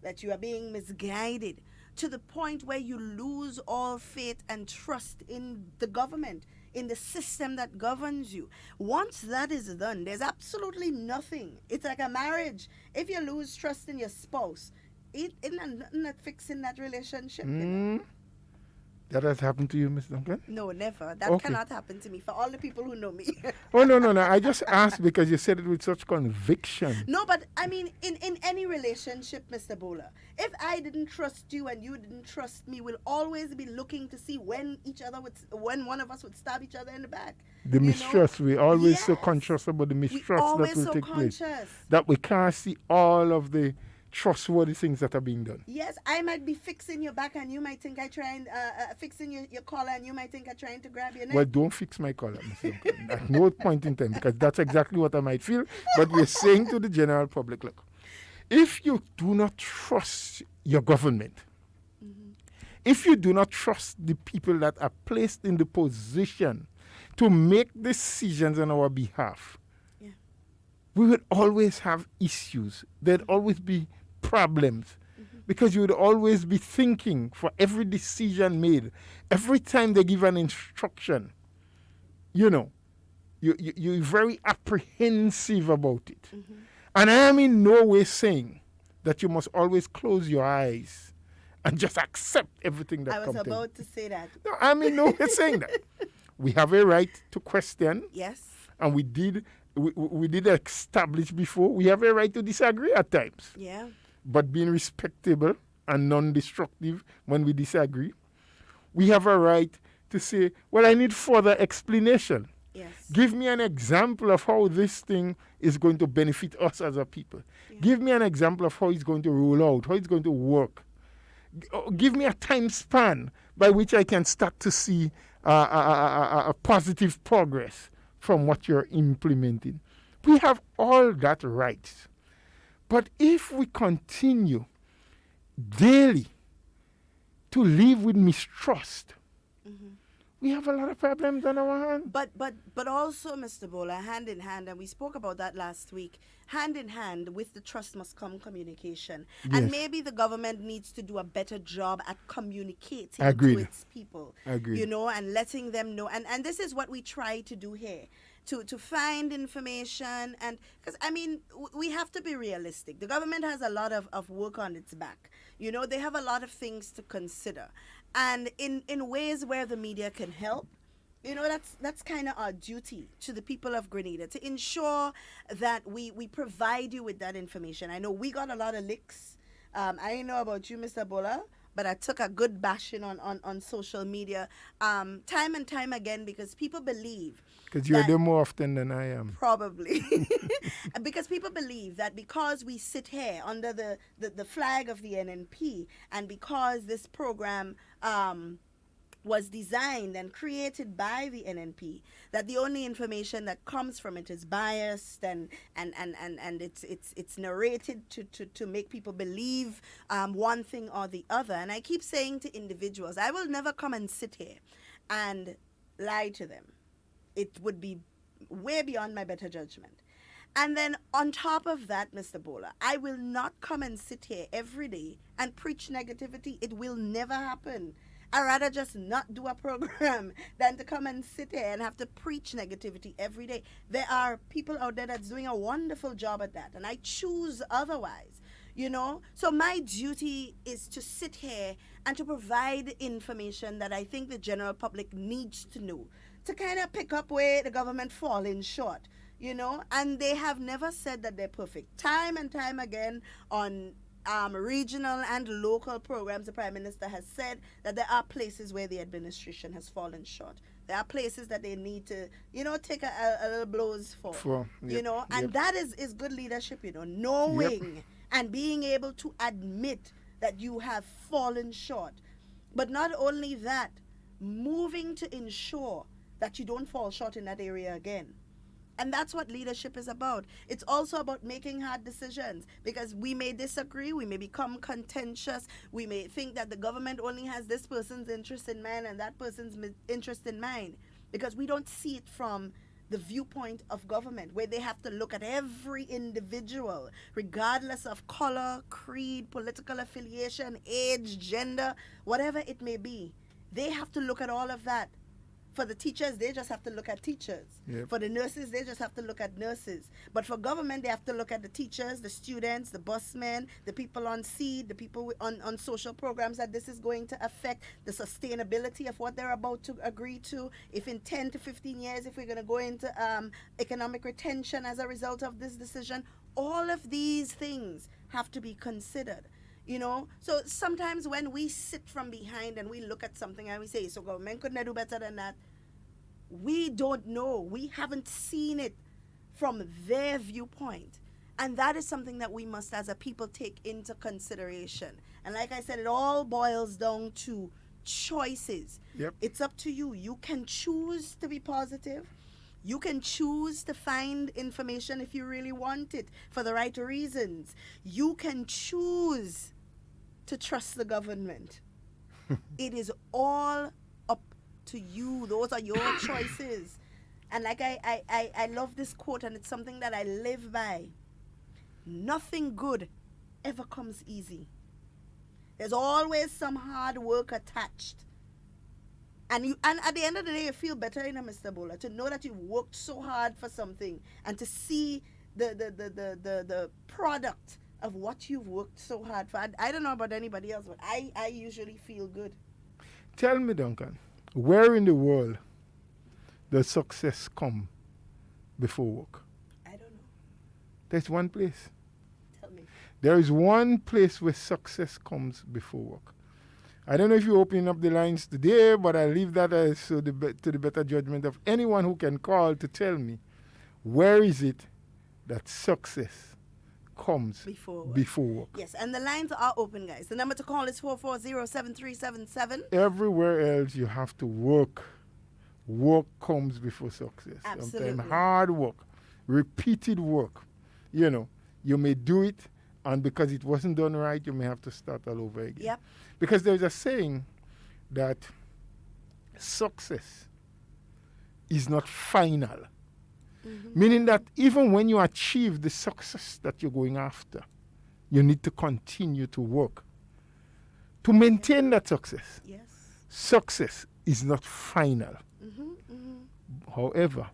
that you are being misguided, to the point where you lose all faith and trust in the government, in the system that governs you. Once that is done, there's absolutely nothing. It's like a marriage. If you lose trust in your spouse, it's not fixing that relationship. That has happened to you, Miss Duncan? No, never. That Okay. cannot happen to me. For all the people who know me. Oh, no. I just asked because you said it with such conviction. No, but I mean, in any relationship, Mr. Bowler, if I didn't trust you and you didn't trust me, we'll always be looking to see when one of us would stab each other in the back. The You know? mistrust, we always so Yes. conscious about the We mistrust that always will so take place. conscious. That we can't see all of the trustworthy things that are being done. Yes, I might be fixing your back and you might think I try and fixing your collar and you might think I'm trying to grab your neck. Well, don't fix my collar, Mr. Duncan. At no point in time, because that's exactly what I might feel. But we're saying to the general public, look, if you do not trust your government, if you do not trust the people that are placed in the position to make decisions on our behalf, Yeah. we would always have issues. There'd always be problems because you would always be thinking for every decision made, every time they give an instruction, you're very apprehensive about it. And I am in no way saying that you must always close your eyes and just accept everything that I was comes to you. about to say that. No, I'm in no way saying that. We have a right to question, Yes. and we did establish before, we have a right to disagree at times. Yeah. But being respectable and non-destructive when we disagree, we have a right to say, well, I need further explanation. Yes. Give me an example of how this thing is going to benefit us as a people. Give me an example of how it's going to roll out, how it's going to work. Give me a time span by which I can start to see a positive progress from what you're implementing. We have all that right. But if we continue daily to live with mistrust, we have a lot of problems on our hands. But also, Mr. Bowler, hand in hand, and we spoke about that last week, hand in hand with the trust must come communication. And Yes. maybe the government needs to do a better job at communicating Agreed. to its people. Agreed. And letting them know. And this is what we try to do here. To find information, and because we have to be realistic. The government has a lot of work on its back. They have a lot of things to consider, and in ways where the media can help, that's kind of our duty to the people of Grenada to ensure that we provide you with that information. I know we got a lot of licks. I don't know about you, Mr. Bola, but I took a good bashing on social media time and time again because people believe. Because you're that- there more often than I am. Probably. Because people believe that because we sit here under the flag of the NNP and because this program was designed and created by the NNP, that the only information that comes from it is biased and it's narrated to make people believe one thing or the other. And I keep saying to individuals, I will never come and sit here and lie to them. It would be way beyond my better judgment. And then on top of that, Mr. Bowler, I will not come and sit here every day and preach negativity. It will never happen. I'd rather just not do a program than to come and sit here and have to preach negativity every day. There are people out there that's doing a wonderful job at that, and I choose otherwise. So my duty is to sit here and to provide information that I think the general public needs to know, to kind of pick up where the government falling short, and they have never said that they're perfect. Time and time again on regional and local programs, the Prime Minister has said that there are places where the administration has fallen short. There are places that they need to, take a little blows for, and that is good leadership, knowing and being able to admit that you have fallen short. But not only that, moving to ensure that you don't fall short in that area again. And that's what leadership is about. It's also about making hard decisions because we may disagree, we may become contentious, we may think that the government only has this person's interest in mind and that person's interest in mind because we don't see it from the viewpoint of government where they have to look at every individual regardless of color, creed, political affiliation, age, gender, whatever it may be. They have to look at all of that For the teachers, they just have to look at teachers. Yep. For the nurses, they just have to look at nurses. But for government, they have to look at the teachers, the students, the busmen, the people on seed, the people on social programs that this is going to affect, the sustainability of what they're about to agree to. If in 10 to 15 years, if we're going to go into economic retention as a result of this decision, all of these things have to be considered. You know, so sometimes when we sit from behind and we look at something and we say, so government couldn't do better than that, we don't know. We haven't seen it from their viewpoint. And that is something that we must, as a people, take into consideration. And like I said, it all boils down to choices. Yep. It's up to you. You can choose to be positive. You can choose to find information if you really want it for the right reasons. You can choose to trust the government. It is all up to you. Those are your choices. And like I love this quote, and it's something that I live by. Nothing good ever comes easy. There's always some hard work attached. And at the end of the day, you feel better, Mr. Bola, to know that you worked so hard for something and to see the product of what you've worked so hard for. I don't know about anybody else, but I usually feel good. Tell me, Duncan, where in the world does success come before work? I don't know. There's one place. Tell me. There is one place where success comes before work. I don't know if you're opening up the lines today, but I leave that to the better judgment of anyone who can call to tell me, where is it that success comes before work? Yes, and the lines are open, guys. The number to call is 440-7377. Everywhere else you have to work. Work comes before success. Absolutely. Sometimes hard work, repeated work. You know, you may do it, and because it wasn't done right, you may have to start all over again. Yep. Because there's a saying that success is not final. Mm-hmm. Meaning that even when you achieve the success that you're going after, you need to continue to work to maintain that success. Yes. Success is not final. Mm-hmm, mm-hmm. However,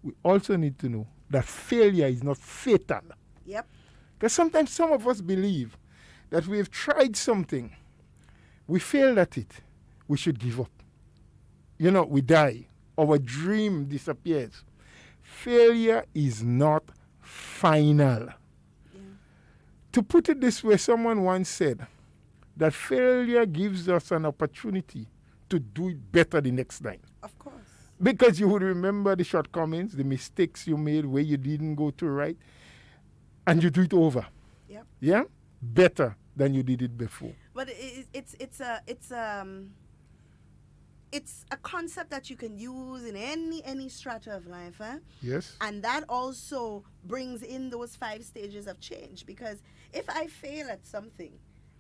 we also need to know that failure is not fatal. Yep. Because sometimes some of us believe that we have tried something, we failed at it, we should give up. You know, we die. Our dream disappears. Failure is not final. Yeah. To put it this way, someone once said that failure gives us an opportunity to do it better the next time. Of course. Because you would remember the shortcomings, the mistakes you made where you didn't go to right, and you do it over. Yep. Yeah? Better than you did it before. But it's a concept that you can use in any strata of life, eh? Yes. And that also brings in those 5 stages of change. Because if I fail at something,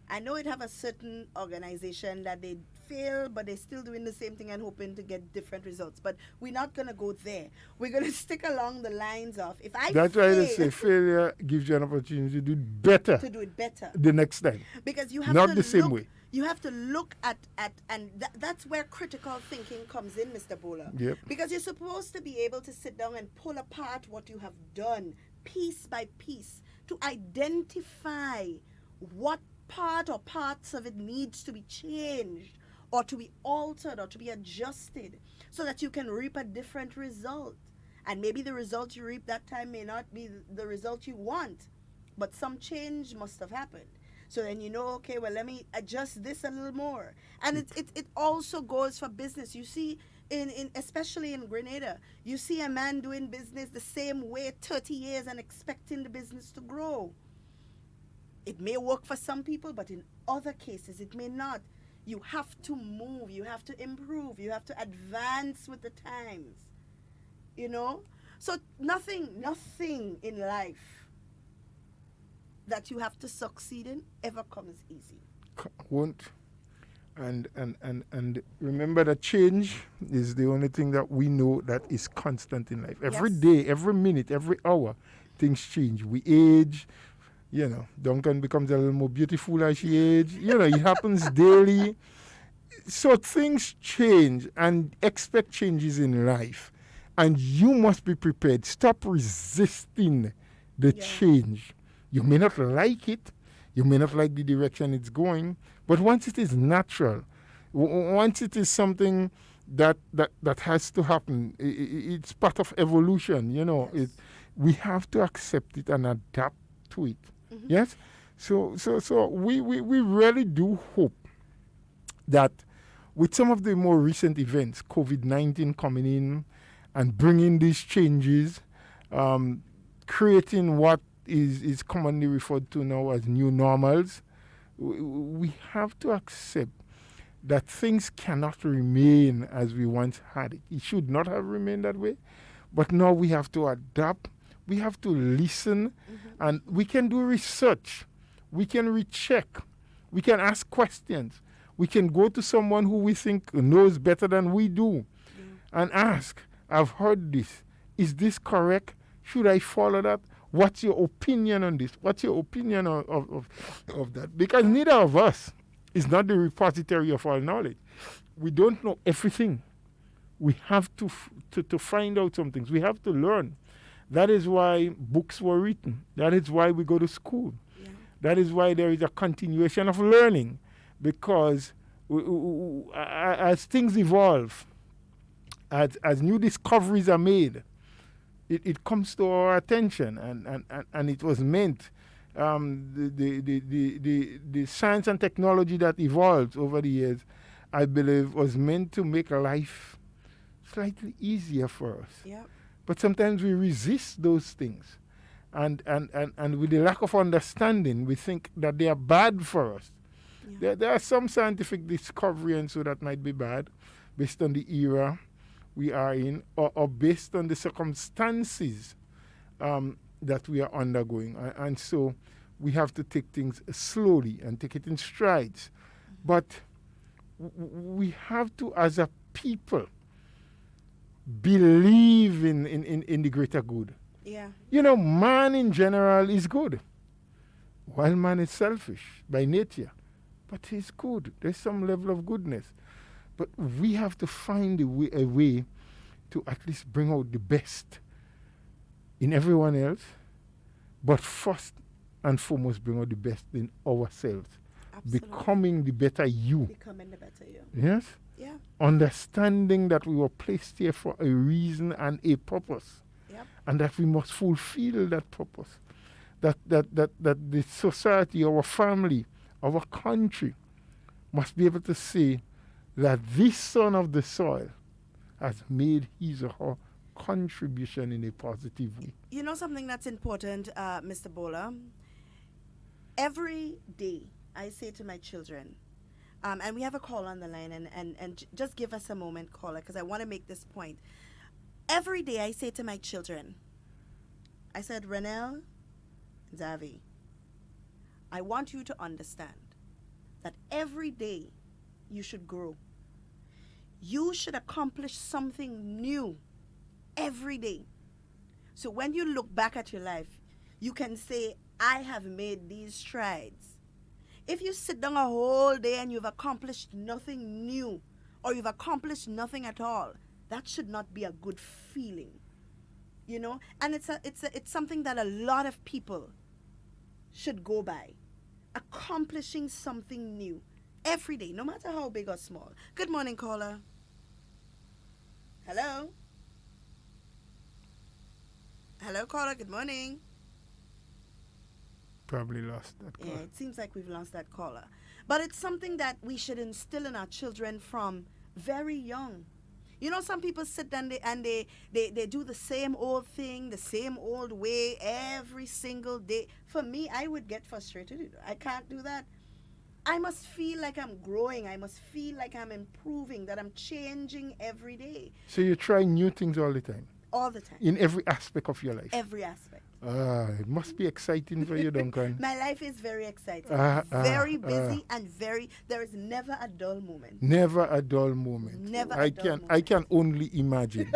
I know it have a certain organization that they fail, but they're still doing the same thing and hoping to get different results. But we're not going to go there. We're going to stick along the lines of, if I That's fail... why they say failure gives you an opportunity to do it better. To do it better. The next time. Because you have not to the same way. You have to look at and that's where critical thinking comes in, Mr. Bola. Yep. Because you're supposed to be able to sit down and pull apart what you have done, piece by piece, to identify what part or parts of it needs to be changed or to be altered or to be adjusted so that you can reap a different result. And maybe the result you reap that time may not be the result you want, but some change must have happened. So then you know, okay, well, let me adjust this a little more. And it also goes for business. You see, in especially in Grenada, you see a man doing business the same way 30 years and expecting the business to grow. It may work for some people, but in other cases, it may not. You have to move. You have to improve. You have to advance with the times. You know? So nothing in life that you have to succeed in ever comes easy. Won't. And remember that change is the only thing that we know that is constant in life. Every day, every minute, every hour, things change. We age. You know, Duncan becomes a little more beautiful as she ages. You know, it happens daily. So things change, and expect changes in life, and you must be prepared. Stop resisting the change. You may not like it, you may not like the direction it's going, but once it is natural, once it is something that has to happen, it's part of evolution. We have to accept it and adapt to it. Yes. So we really do hope that with some of the more recent events, COVID-19 coming in and bringing these changes, creating what is commonly referred to now as new normals, we have to accept that things cannot remain as we once had it. It should not have remained that way, but now we have to adapt, we have to listen, and we can do research, we can recheck, we can ask questions, we can go to someone who we think knows better than we do and ask, I've heard this, is this correct? Should I follow that? What's your opinion on this? What's your opinion of that? Because neither of us is not the repository of all knowledge. We don't know everything. We have to find out some things. We have to learn. That is why books were written. That is why we go to school. Yeah. That is why there is a continuation of learning. Because as things evolve, as new discoveries are made, it comes to our attention, and it was meant. The science and technology that evolved over the years, I believe, was meant to make life slightly easier for us. Yep. But sometimes we resist those things, and with the lack of understanding, we think that they are bad for us. Yeah. There are some scientific discovery and so that might be bad, based on the era we are in, or based on the circumstances that we are undergoing. And so we have to take things slowly and take it in strides. But we have to, as a people, believe in the greater good. Yeah. Man in general is good, while man is selfish by nature. But he's good. There's some level of goodness. But we have to find a way to at least bring out the best in everyone else, but first and foremost bring out the best in ourselves. Absolutely. Becoming the better you. Becoming the better you. Yes? Yeah. Understanding that we were placed here for a reason and a purpose. Yep. And that we must fulfill that purpose. That the society, our family, our country must be able to say that this son of the soil has made his or her contribution in a positive way. You know something that's important, Mr. Bola? Every day I say to my children, and we have a call on the line, and just give us a moment, caller, because I want to make this point. Every day I say to my children, I said, Renelle, Zavi, I want you to understand that every day you should grow. You should accomplish something new every day. So when you look back at your life, you can say, I have made these strides. If you sit down a whole day and you've accomplished nothing new, or you've accomplished nothing at all, that should not be a good feeling. And it's something that a lot of people should go by. Accomplishing something new every day, no matter how big or small. Good morning, caller. Hello? Hello, caller. Good morning. Probably lost that caller. Yeah, it seems like we've lost that caller. But it's something that we should instill in our children from very young. Some people sit and they do the same old thing, the same old way every single day. For me, I would get frustrated. I can't do that. I must feel like I'm growing. I must feel like I'm improving, that I'm changing every day. So you try new things all the time? All the time. In every aspect of your life? Every aspect. It must be exciting for you, Duncan. My life is very exciting. Very busy and there is never a dull moment. Never a dull moment. Never I can only imagine.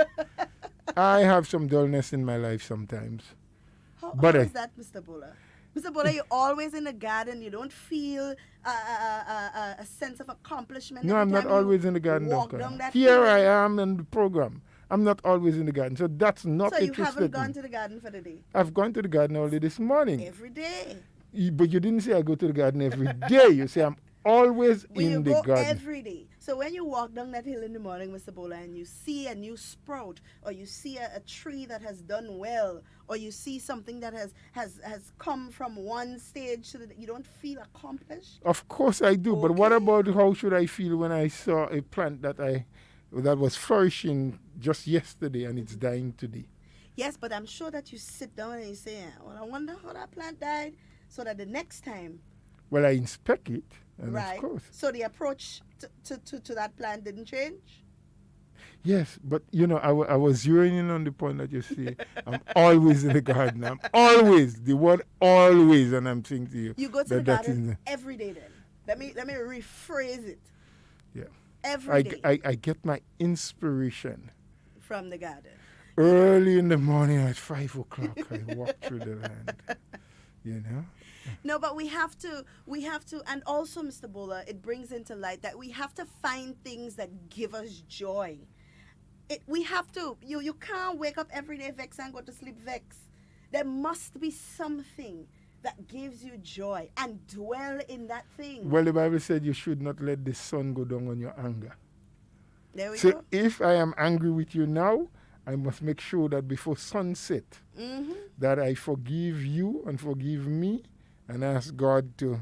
I have some dullness in my life sometimes. How is that, Mr. Bola? Mr. Bola, you're always in the garden. You don't feel a sense of accomplishment. No, every I'm not time you always in the garden, walk Duncan. down that Here hill. I am in the program. I'm not always in the garden. So that's not So a you twisted haven't gone thing. to the garden for the day? I've gone to the garden only this morning. Every day. But you didn't say I go to the garden every day. You say I'm always When you in the go garden. every day. So when you walk down that hill in the morning, Mr. Bola, and you see a new sprout, or you see a tree that has done well, or you see something that has come from one stage to the, you don't feel accomplished? Of course I do. But what Okay. about how should I feel when I saw a plant that was flourishing just yesterday and it's dying today? Yes, but I'm sure that you sit down and you say, well, I wonder how that plant died, so that the next time, Well, I inspect it, and right? of course. So the approach to that plant didn't change? Yes, but I was zeroing in on the point that you see. I'm always in the garden. I'm always, the word always, and I'm saying to you. You go to the that garden is- every day then. Let me rephrase it. Yeah. Every day I get my inspiration from the garden. early in the morning at 5 o'clock. I walk through the land. No, but we have to, and also, Mr. Bola, it brings into light that we have to find things that give us joy. We have to, you can't wake up every day vexed and go to sleep vexed. There must be something that gives you joy and dwell in that thing. Well, the Bible said you should not let the sun go down on your anger. There we So go. if I am angry with you now, I must make sure that before sunset, that I forgive you and forgive me and ask God to,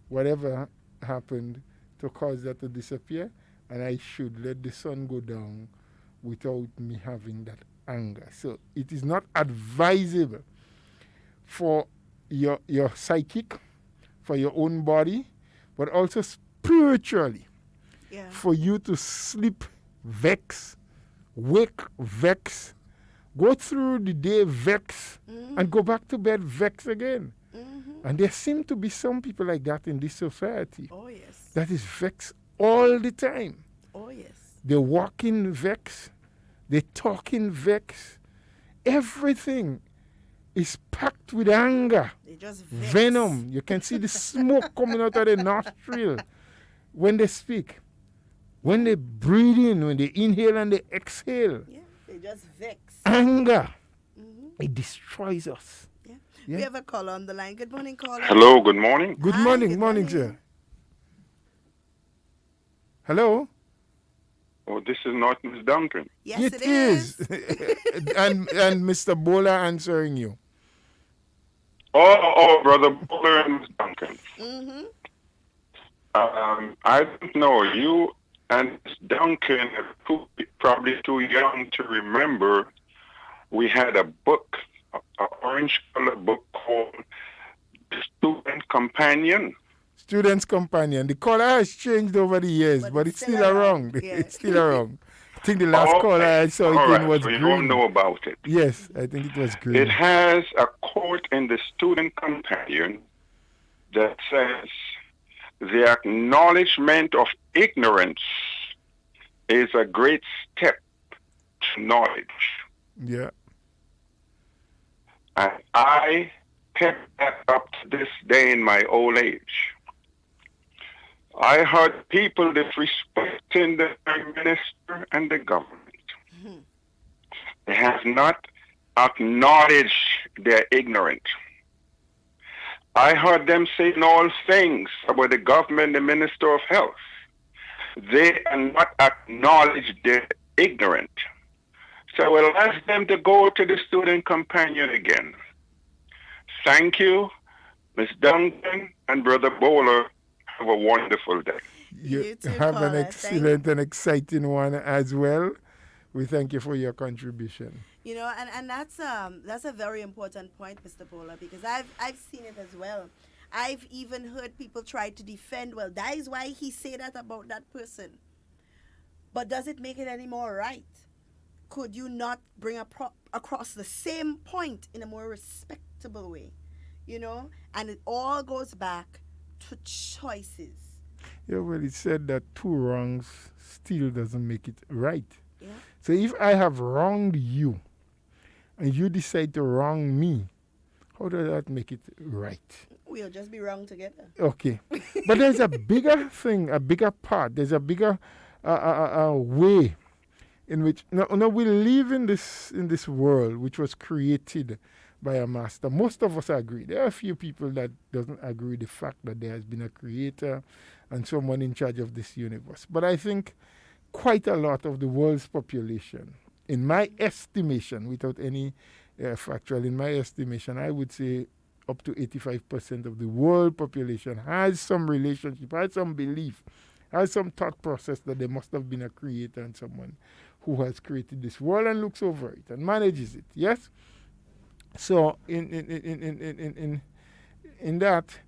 whatever happened to cause that to disappear, and I should let the sun go down without me having that anger. So it is not advisable for your psychic, for your own body, but also spiritually, Yeah. for you to sleep vex, wake vex, go through the day vex, and go back to bed vex again. And there seem to be some people like that in this society. Oh, yes. That is vex all the time. Oh, yes. They walk in vex, they talk in vex. Everything is packed with anger, They just vex. venom. You can see the smoke coming out of their nostril when they speak. When they breathe in, when they inhale and they exhale. Yeah, they just vex. Anger, it destroys us. Yeah. Yeah. We have a caller on the line. Good morning, caller. Hello, good morning. Good Hi, morning, good morning, morning. sir. Hello? Oh, this is not Miss Duncan. Yes, It is. and Mr. Bola answering you. Oh, Brother Bowler and Miss Duncan. I don't know. You and Miss Duncan are probably too young to remember. We had a book, an orange color book called The Student Companion. Student's Companion. The color has changed over the years, but it's still around. Yeah. It's still around. I think the last color I saw All it in right, was so you green. don't know about it. Yes, I think it was green. It has a quote in the Student Companion that says, "The acknowledgement of ignorance is a great step to knowledge." Yeah. And I kept that up to this day in my old age. I heard people disrespecting the Prime Minister and the government. They have not acknowledged their ignorance. I heard them saying all things about the government, the Minister of Health. They are not acknowledged their ignorant. So I will ask them to go to the Student Companion again. Thank you, Ms. Duncan and Brother Bowler. Have a wonderful day. You too, have an caller. excellent and exciting one as well. We thank you for your contribution. You know, and that's a very important point, Mr. Bola, because I've seen it as well. I've even heard people try to defend, well, that is why he said that about that person. But does it make it any more right? Could you not bring across the same point in a more respectable way? You know? And it all goes back to choices. Yeah, well, it said that two wrongs still doesn't make it right. Yeah. So if I have wronged you and you decide to wrong me, How does that make it right? We'll just be wrong together. Okay. But there's a bigger thing, a bigger part. There's a bigger way in which now we live in this world which was created by a master. Most of us agree. There are a few people that doesn't agree with the fact that there has been a creator and someone in charge of this universe. But I think quite a lot of the world's population, in my estimation, without any factual, in my estimation, I would say up to 85% of the world population has some relationship, has some belief, has some thought process that there must have been a creator and someone who has created this world and looks over it and manages it. Yes? So in that,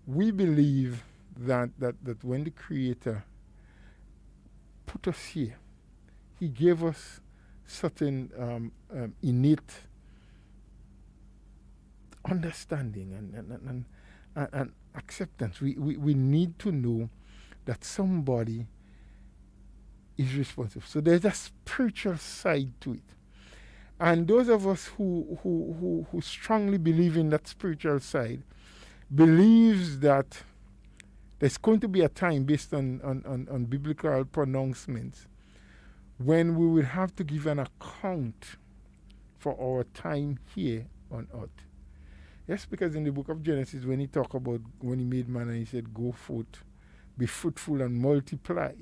we believe that when the creator put us here, he gave us certain innate understanding and acceptance. We need to know that somebody is responsible. So there's a spiritual side to it. And those of us who strongly believe in that spiritual side believes that there's going to be a time based on biblical pronouncements when we will have to give an account for our time here on earth. Yes, because in the book of Genesis, when he talked about when he made man and he said, go forth, be fruitful and multiply,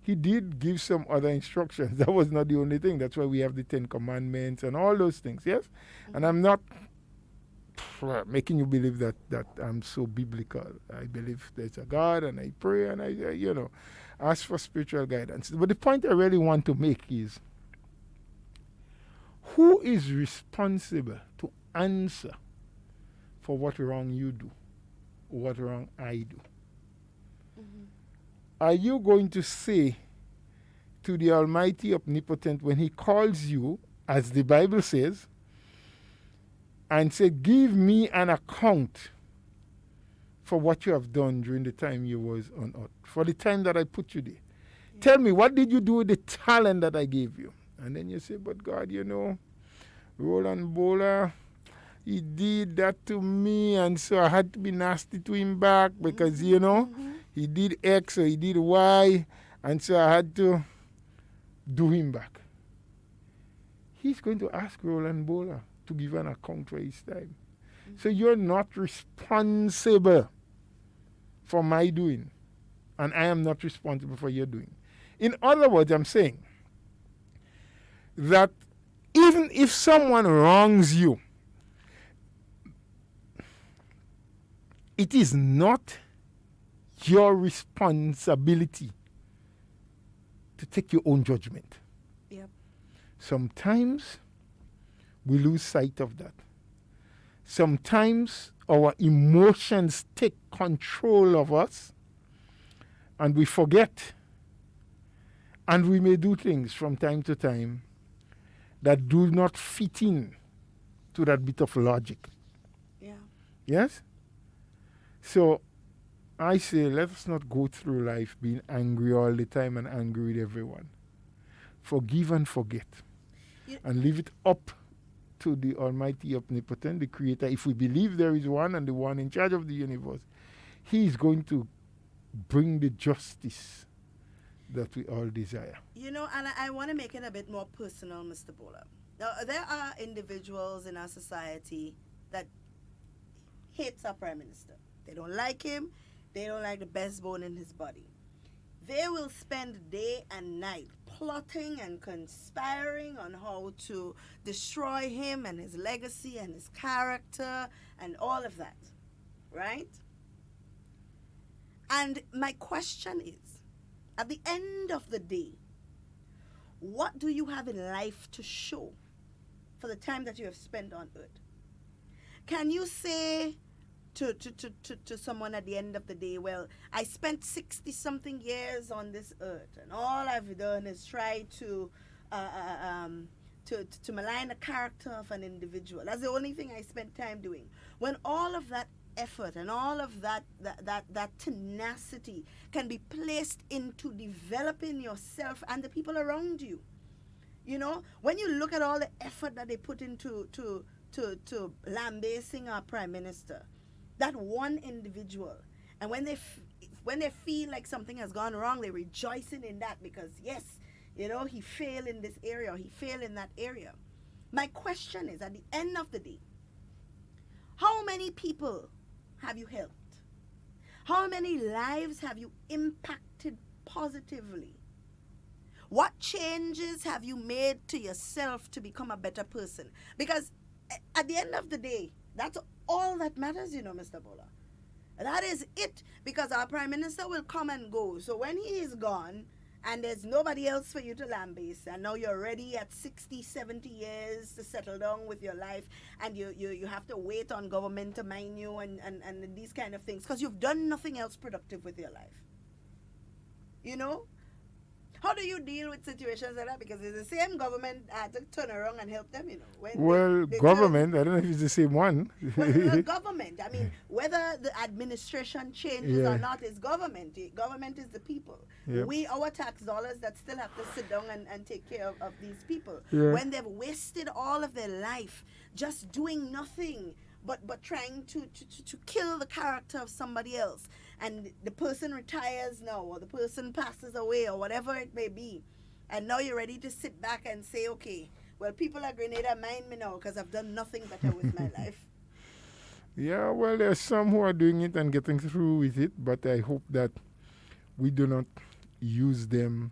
he did give some other instructions. That was not the only thing. That's why we have the 10 Commandments and all those things, yes? Mm-hmm. And I'm not making you believe that I'm so biblical. I believe there's a God and I pray and I ask for spiritual guidance. But the point I really want to make is, who is responsible to answer for what wrong you do or what wrong I do? Mm-hmm. Are you going to say to the Almighty Omnipotent when he calls you, as the Bible says, and say, give me an account for what you have done during the time you was on earth, for the time that I put you there? Yeah. Tell me, what did you do with the talent that I gave you? And then you say, but God, Roland Bowler, he did that to me, and so I had to be nasty to him back because, he did X or he did Y, and so I had to do him back. He's going to ask Roland Bowler to give an account for his time. Mm-hmm. So you're not responsible for my doing, and I am not responsible for your doing. In other words, I'm saying that even if someone wrongs you, it is not your responsibility to take your own judgment. Yep. Sometimes we lose sight of that. Sometimes our emotions take control of us and we forget. And we may do things from time to time that do not fit in to that bit of logic. Yeah. Yes? So I say, let us not go through life being angry all the time and angry with everyone. Forgive and forget. And leave it up to the Almighty Omnipotent, the Creator. If we believe there is one and the one in charge of the universe, He is going to bring the justice that we all desire. And I want to make it a bit more personal, Mr. Bowler. Now, there are individuals in our society that hates our Prime Minister. They don't like him. They don't like the best bone in his body. They will spend day and night plotting and conspiring on how to destroy him and his legacy and his character and all of that, right? And my question is, at the end of the day, what do you have in life to show for the time that you have spent on earth? Can you say to someone at the end of the day, well, I spent 60-something years on this earth, and all I've done is try to malign the character of an individual. That's the only thing I spent time doing. When all of that effort and all of that tenacity can be placed into developing yourself and the people around you. When you look at all the effort that they put into to lambasting our prime minister, that one individual, and when they feel like something has gone wrong, they're rejoicing in that because yes, he failed in this area or he failed in that area. My question is, at the end of the day, how many people have you helped? How many lives have you impacted positively? What changes have you made to yourself to become a better person? Because at the end of the day, that's all that matters, Mr. Bola. That is it, because our prime minister will come and go. So when he is gone and there's nobody else for you to lambaste, and now you're ready at 60, 70 years to settle down with your life, and you have to wait on government to mind you and these kind of things, because you've done nothing else productive with your life. How do you deal with situations like that? Because it's the same government to turn around and help them, Government, I don't know if it's the same one. Well, government. I mean, whether the administration changes or not is government. Government is the people. Yep. Our tax dollars that still have to sit down and take care of these people. Yeah. When they've wasted all of their life just doing nothing but trying to kill the character of somebody else, and the person retires now, or the person passes away, or whatever it may be, and now you're ready to sit back and say, okay, well, people at Grenada mind me now because I've done nothing better with my life. Yeah, well, there's some who are doing it and getting through with it, but I hope that we do not use them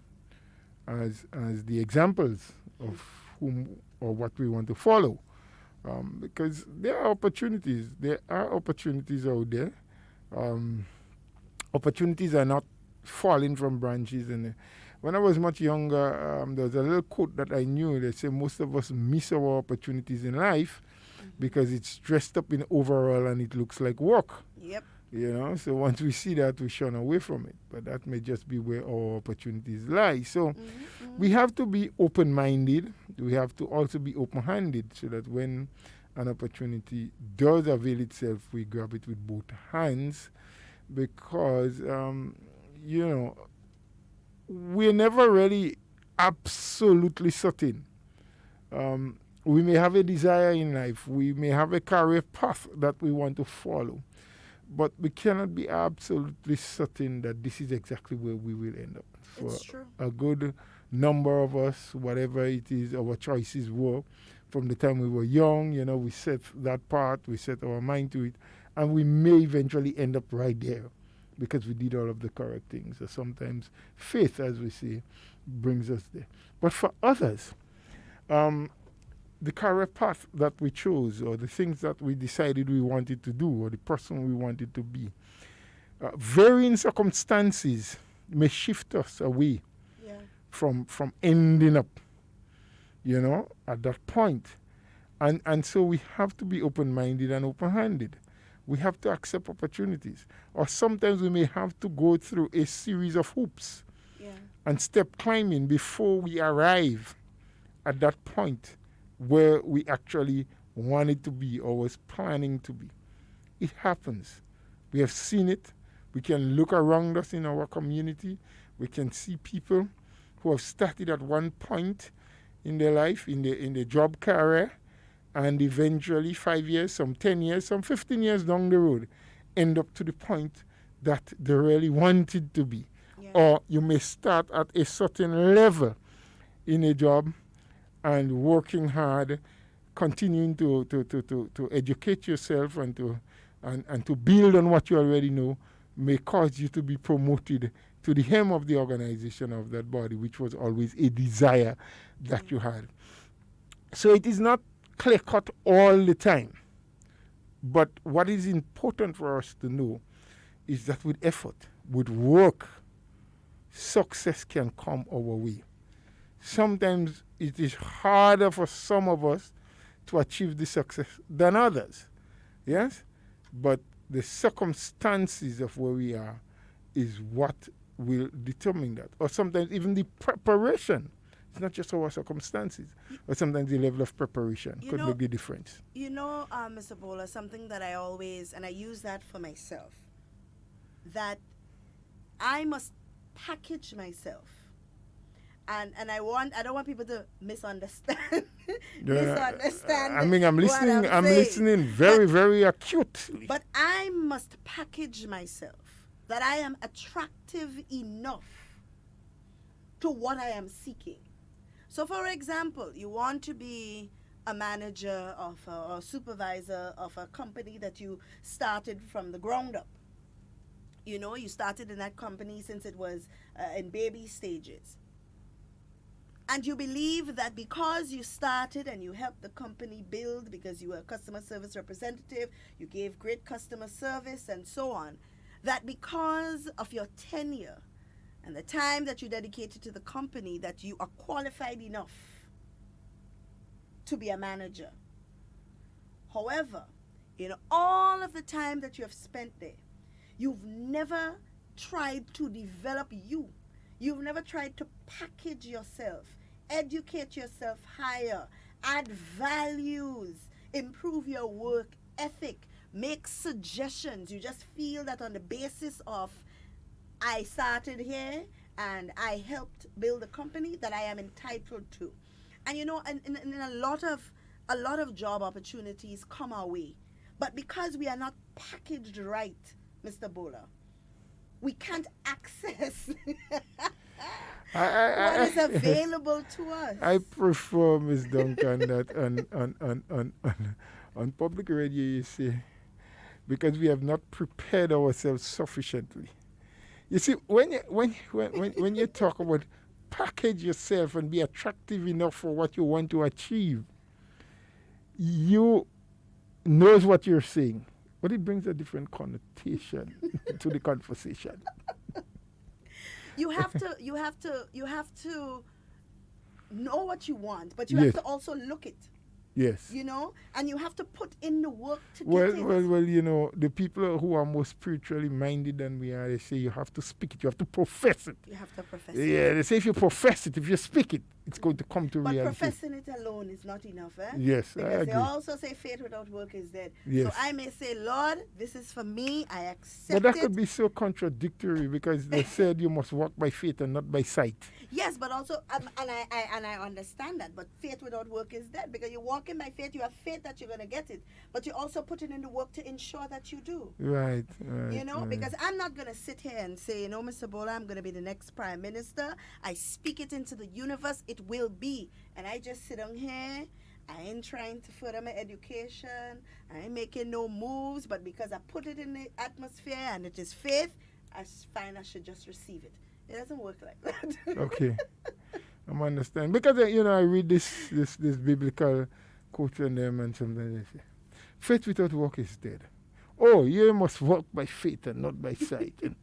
as the examples of whom or what we want to follow. Because there are opportunities. There are opportunities out there. Opportunities are not falling from branches. And when I was much younger, there was a little quote that I knew that said most of us miss our opportunities in life because it's dressed up in overall and it looks like work. Yep. So once we see that, we shun away from it. But that may just be where our opportunities lie. So we have to be open-minded. We have to also be open-handed so that when an opportunity does avail itself, we grab it with both hands, because, we're never really absolutely certain. We may have a desire in life. We may have a career path that we want to follow. But we cannot be absolutely certain that this is exactly where we will end up. It's true. A good number of us, whatever it is our choices were, from the time we were young, we set that path, we set our mind to it, and we may eventually end up right there because we did all of the correct things. Or sometimes faith, as we say, brings us there. But for others, the career path that we chose, or the things that we decided we wanted to do, or the person we wanted to be, varying circumstances may shift us away from ending up, at that point. And so we have to be open-minded and open-handed. We have to accept opportunities. Or sometimes we may have to go through a series of hoops and step climbing before we arrive at that point where we actually wanted to be or was planning to be. It happens. We have seen it. We can look around us in our community. We can see people who have started at one point in their life, in the job career, and eventually 5 years, some 10 years, some 15 years down the road, end up to the point that they really wanted to be. Yeah. Or you may start at a certain level in a job and working hard, continuing to educate yourself and to build on what you already know, may cause you to be promoted to the hem of the organization of that body, which was always a desire that you had. So it is not clear-cut all the time. But what is important for us to know is that with effort, with work, success can come our way. Sometimes it is harder for some of us to achieve the success than others. Yes? But the circumstances of where we are is what will determine that. Or sometimes even the preparation. It's not just our circumstances, but sometimes the level of preparation could make the difference. Mr. Bola, something that I always, and I use that for myself, that I must package myself And I don't want people to misunderstand. I mean, I'm listening. what I'm saying. listening very, very acutely. But I must package myself that I am attractive enough to what I am seeking. So, for example, you want to be a manager of or supervisor of a company that you started from the ground up. You know, you started in that company since it was in baby stages. And you believe that because you started and you helped the company build, because you were a customer service representative, you gave great customer service and so on, that because of your tenure and the time that you dedicated to the company, that you are qualified enough to be a manager. However, in all of the time that you have spent there, you've never tried to develop you. You've never tried to package yourself, educate yourself higher, add values, improve your work ethic, make suggestions. You just feel that on the basis of I started here and I helped build a company that I am entitled to. And you know, and a lot of job opportunities come our way. But because we are not packaged right, Mr. Bola, we can't access what is available to us. I prefer, Ms. Duncan, that on public radio you say, because we have not prepared ourselves sufficiently. You see, when you talk about package yourself and be attractive enough for what you want to achieve, you knows what you're saying, but it brings a different connotation to the conversation. You have to know what you want, but you have to also look it. Yes. You know, and you have to put in the work to well, get it. Well, you know, the people who are more spiritually minded than we are, they say you have to speak it, you have to profess it. You have to profess it. Yeah, they say if you profess it, if you speak it, it's going to come to reality. But professing it alone is not enough, eh? Yes, because I agree. they also say faith without work is dead. Yes. So I may say, Lord, this is for me, I accept But that it. could be so contradictory because they said you must walk by faith and not by sight. Yes, but also, and I understand that, but faith without work is dead, because you're walking by faith, you have faith that you're going to get it, but you're also putting in the work to ensure that you do. Right. You know, right. because I'm not going to sit here and say, you know, Mr. Bola, I'm going to be the next prime minister. I speak it into the universe, it will be. And I just sit on here, I ain't trying to further my education, I ain't making no moves, but because I put it in the atmosphere and it is faith, I find I should just receive it. It doesn't work like that. Okay. I understand. Because, you know, I read this biblical quote on them and sometimes they say, faith without work is dead. Oh, you must walk by faith and not by sight. And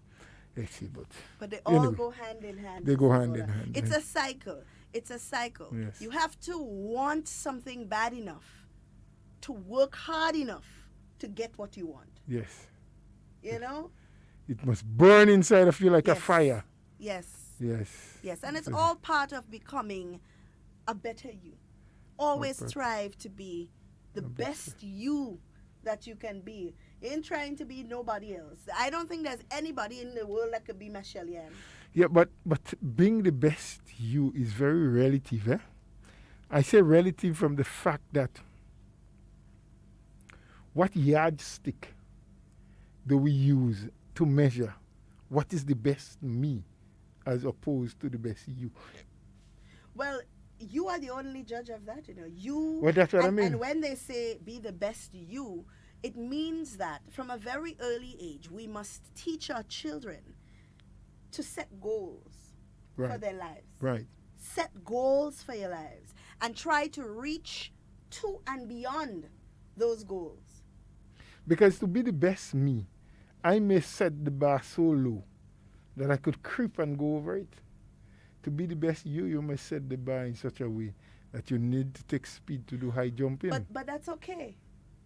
I see, but they all go hand in hand. They go hand in hand. It's a cycle. It's a cycle. Yes. You have to want something bad enough to work hard enough to get what you want. Yes. You know? It must burn inside of you like a fire. Yes. Yes. Yes, and it's all part of becoming a better you. Always strive to be the best you that you can be. You ain't trying to be nobody else. I don't think there's anybody in the world that could be Michelle Yan. Yeah, but being the best you is very relative, eh? I say relative from the fact that what yardstick do we use to measure what is the best me as opposed to the best you? Well, you are the only judge of that, you know. You. Well, that's what I mean. And when they say be the best you, it means that from a very early age, we must teach our children to set goals for their lives. Right. Set goals for your lives and try to reach to and beyond those goals. Because to be the best me, I may set the bar so low that I could creep and go over it. To be the best you must set the bar in such a way that you need to take speed to do high jumping. But that's okay,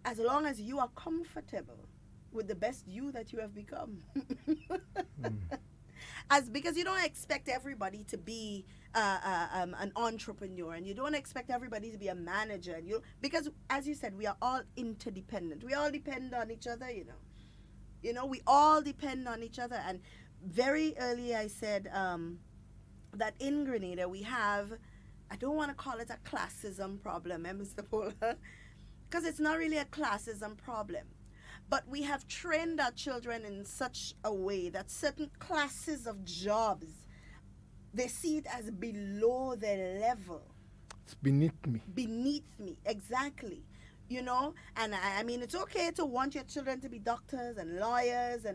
as long as you are comfortable with the best you that you have become. Because you don't expect everybody to be an entrepreneur, and you don't expect everybody to be a manager, and because as you said, we are all interdependent. We all depend on each other, you know. You know, we all depend on each other. And very early I said that in Grenada we have, I don't want to call it a classism problem, Mr. Pola, because it's not really a classism problem. But we have trained our children in such a way that certain classes of jobs, they see it as below their level. It's beneath me. Beneath me, exactly. You know, and I mean, it's okay to want your children to be doctors and lawyers,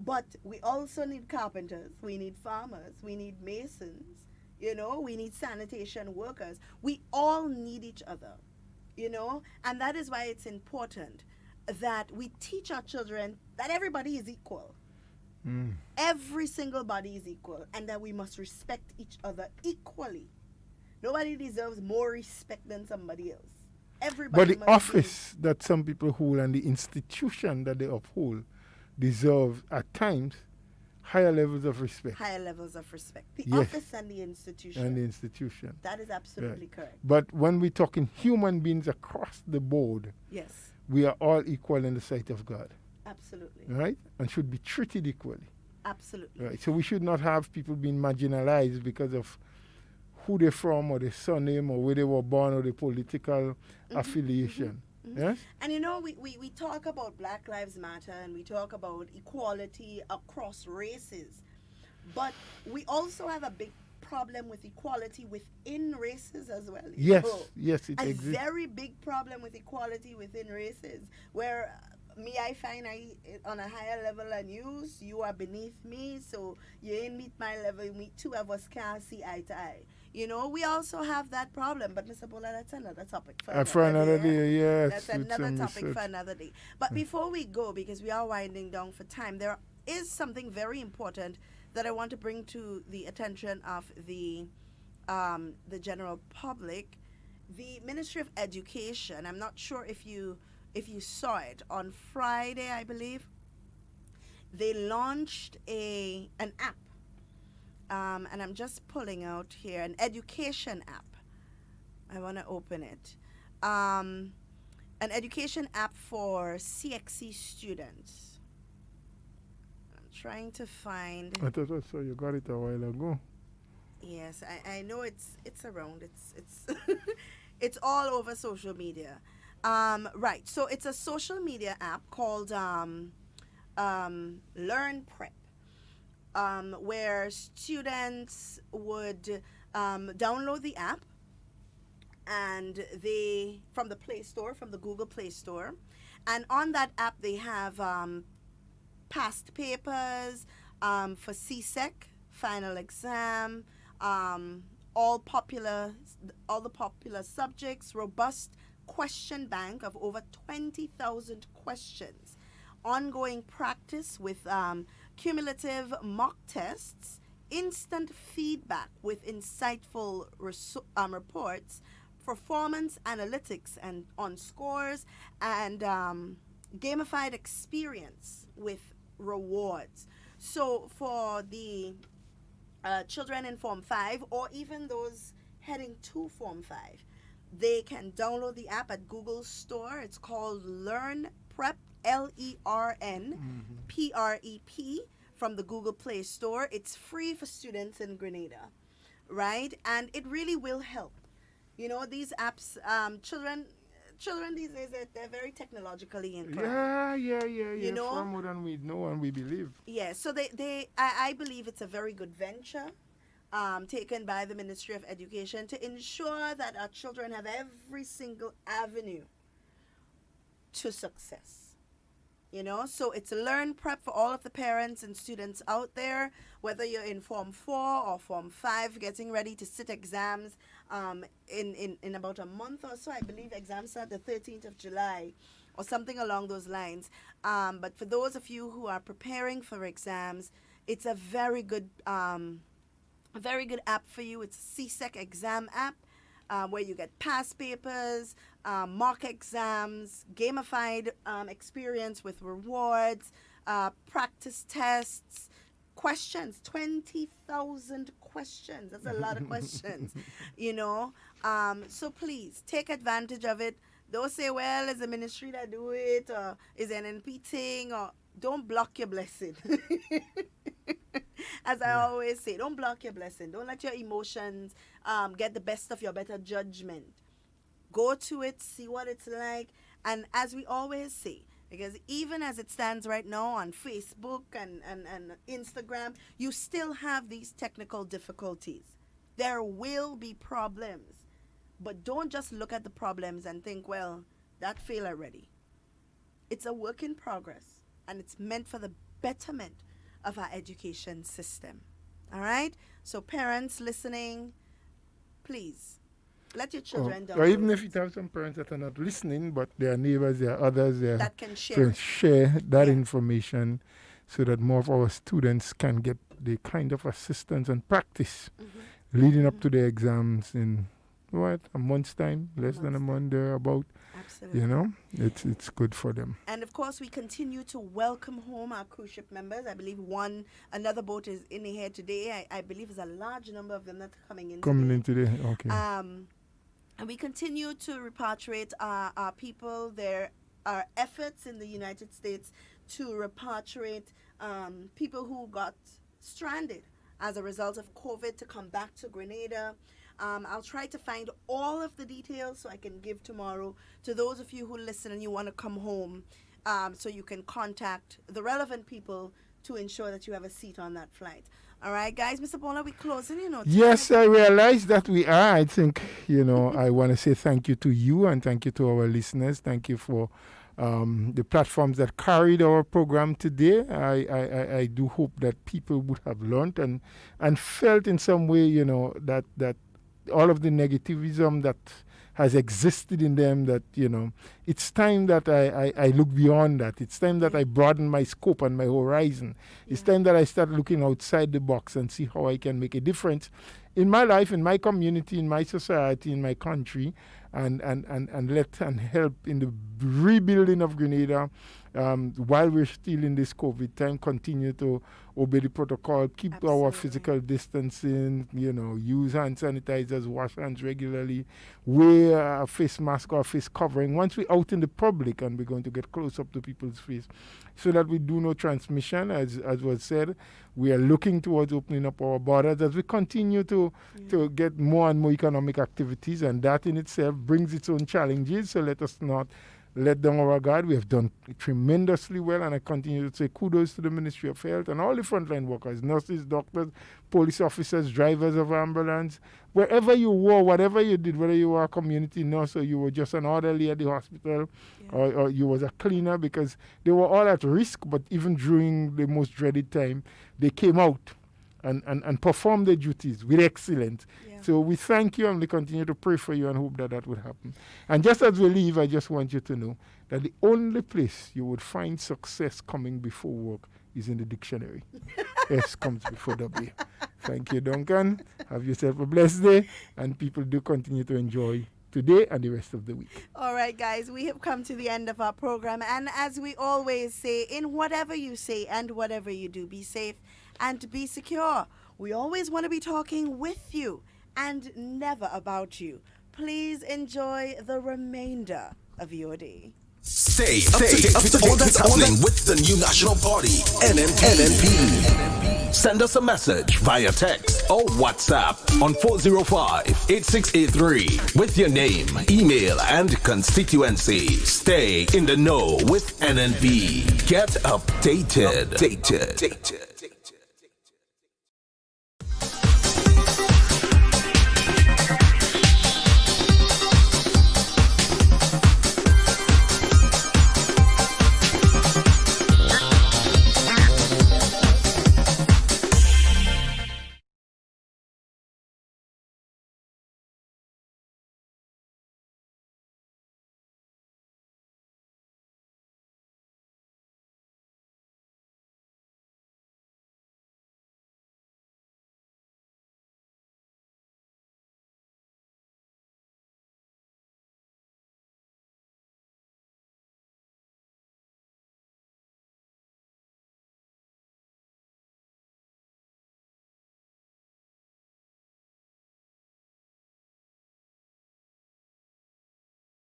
but we also need carpenters, we need farmers, we need masons, you know, we need sanitation workers. We all need each other, you know, and that is why it's important that we teach our children that everybody is equal. Every single body is equal, and that we must respect each other equally. Nobody deserves more respect than somebody else. Everybody. But the office that some people hold and the institution that they uphold deserve at times higher levels of respect. Higher levels of respect. The Yes. office and the institution. And the institution. That is absolutely correct. But when we're talking human beings across the board, Yes, we are all equal in the sight of God. absolutely. Right? And should be treated equally. Absolutely. Right? So we should not have people being marginalized because of who they're from or their surname or where they were born or their political affiliation. Yes? And you know, we talk about Black Lives Matter and we talk about equality across races, but we also have a big problem with equality within races as well. you Yes, know. yes, it A exists. very big problem with equality within races, where I find I on a higher level than you are beneath me, so you ain't meet my level, we two of us can't see eye to eye. You know, we also have that problem, but Mr. Bola, that's another topic For another day, yes. That's with another some topic research. for another day. But before we go, because we are winding down for time, there is something very important that I want to bring to the attention of the general public. The Ministry of Education, I'm not sure if you saw it, on Friday, I believe, they launched an app. And I'm just pulling out here an education app. I want to open it. An education app for CXC students. I'm trying to find. I thought I saw you got it a while ago. Yes, I know it's around. It's it's all over social media. Right. So it's a social media app called Learn Prep. Where students would download the app and from the Play Store, from the Google Play Store, and on that app they have past papers for CSEC, final exam, all the popular subjects, robust question bank of over 20,000 questions, ongoing practice with cumulative mock tests, instant feedback with insightful reports, performance analytics and on scores, and gamified experience with rewards. So for the children in Form 5 or even those heading to Form 5, they can download the app at Google Store. It's called Learn Prep, LERNPREP, from the Google Play Store. It's free for students in Grenada, right? And it really will help. You know, these apps, children these days, they're very technologically inclined. Yeah. You know? Far more than we know and we believe. Yeah, so I believe it's a very good venture taken by the Ministry of Education to ensure that our children have every single avenue to success. You know, so it's Learn Prep for all of the parents and students out there, whether you're in Form 4 or Form 5, getting ready to sit exams in about a month or so. I believe exams start the 13th of July or something along those lines. But for those of you who are preparing for exams, it's a very good app for you. It's a CSEC exam app. Where you get past papers, mock exams, gamified experience with rewards, practice tests, questions, 20,000 questions. That's a lot of questions, you know. So please take advantage of it. Don't say, well, is the ministry that do it, or is an NP thing, or don't block your blessing. As I always say, don't block your blessing. Don't let your emotions get the best of your better judgment. Go to it, see what it's like. And as we always say, because even as it stands right now on Facebook and Instagram, you still have these technical difficulties. There will be problems. But don't just look at the problems and think, well, that failed already. It's a work in progress, and it's meant for the betterment of our education system. All right? So parents listening, please, let your children or even if you have some parents that are not listening, but there are neighbors, there are others there that can share that information so that more of our students can get the kind of assistance and practice leading up to the exams in a month's time, less than a month thereabout. Absolutely. You know, it's good for them. And of course, we continue to welcome home our cruise ship members. I believe another boat is in here today. I believe there's a large number of them that are coming in today. Okay. And we continue to repatriate our people. There are efforts in the United States to repatriate people who got stranded as a result of COVID to come back to Grenada. I'll try to find all of the details so I can give tomorrow to those of you who listen and you want to come home, so you can contact the relevant people to ensure that you have a seat on that flight. All right, guys, Mr. Bola, we're closing, Yes, I realize that we are. I think, I want to say thank you to you and thank you to our listeners. Thank you for the platforms that carried our program today. I do hope that people would have learned and felt in some way, that all of the negativism that has existed in them, that, it's time that I look beyond that. It's time that I broaden my scope and my horizon. It's time that I start looking outside the box and see how I can make a difference in my life, in my community, in my society, in my country, and help in the rebuilding of Grenada while we're still in this COVID time. Continue to obey the protocol, keep our physical distancing, use hand sanitizers, wash hands regularly, wear a face mask or a face covering once we're out in the public, and we're going to get close up to people's face so that we do no transmission. As was said, we are looking towards opening up our borders as we continue to get more and more economic activities, and that in itself brings its own challenges. So let us not let down our guard. We have done tremendously well, and I continue to say kudos to the Ministry of Health and all the frontline workers, nurses, doctors, police officers, drivers of ambulance, wherever you were, whatever you did, whether you were a community nurse or you were just an orderly at the hospital, or you was a cleaner, because they were all at risk, but even during the most dreaded time, they came out and performed their duties with excellence. So we thank you, and we continue to pray for you and hope that would happen. And just as we leave, I just want you to know that the only place you would find success coming before work is in the dictionary. S comes before W. Thank you, Duncan. Have yourself a blessed day, and people do continue to enjoy today and the rest of the week. All right, guys, we have come to the end of our program. And as we always say, in whatever you say and whatever you do, be safe and be secure. We always want to be talking with you and never about you. Please enjoy the remainder of your day. Stay up to date with all that's happening with the new national party, NNP. Send us a message via text or WhatsApp on 405-8683 with your name, email, and constituency. Stay in the know with NNP. Get updated.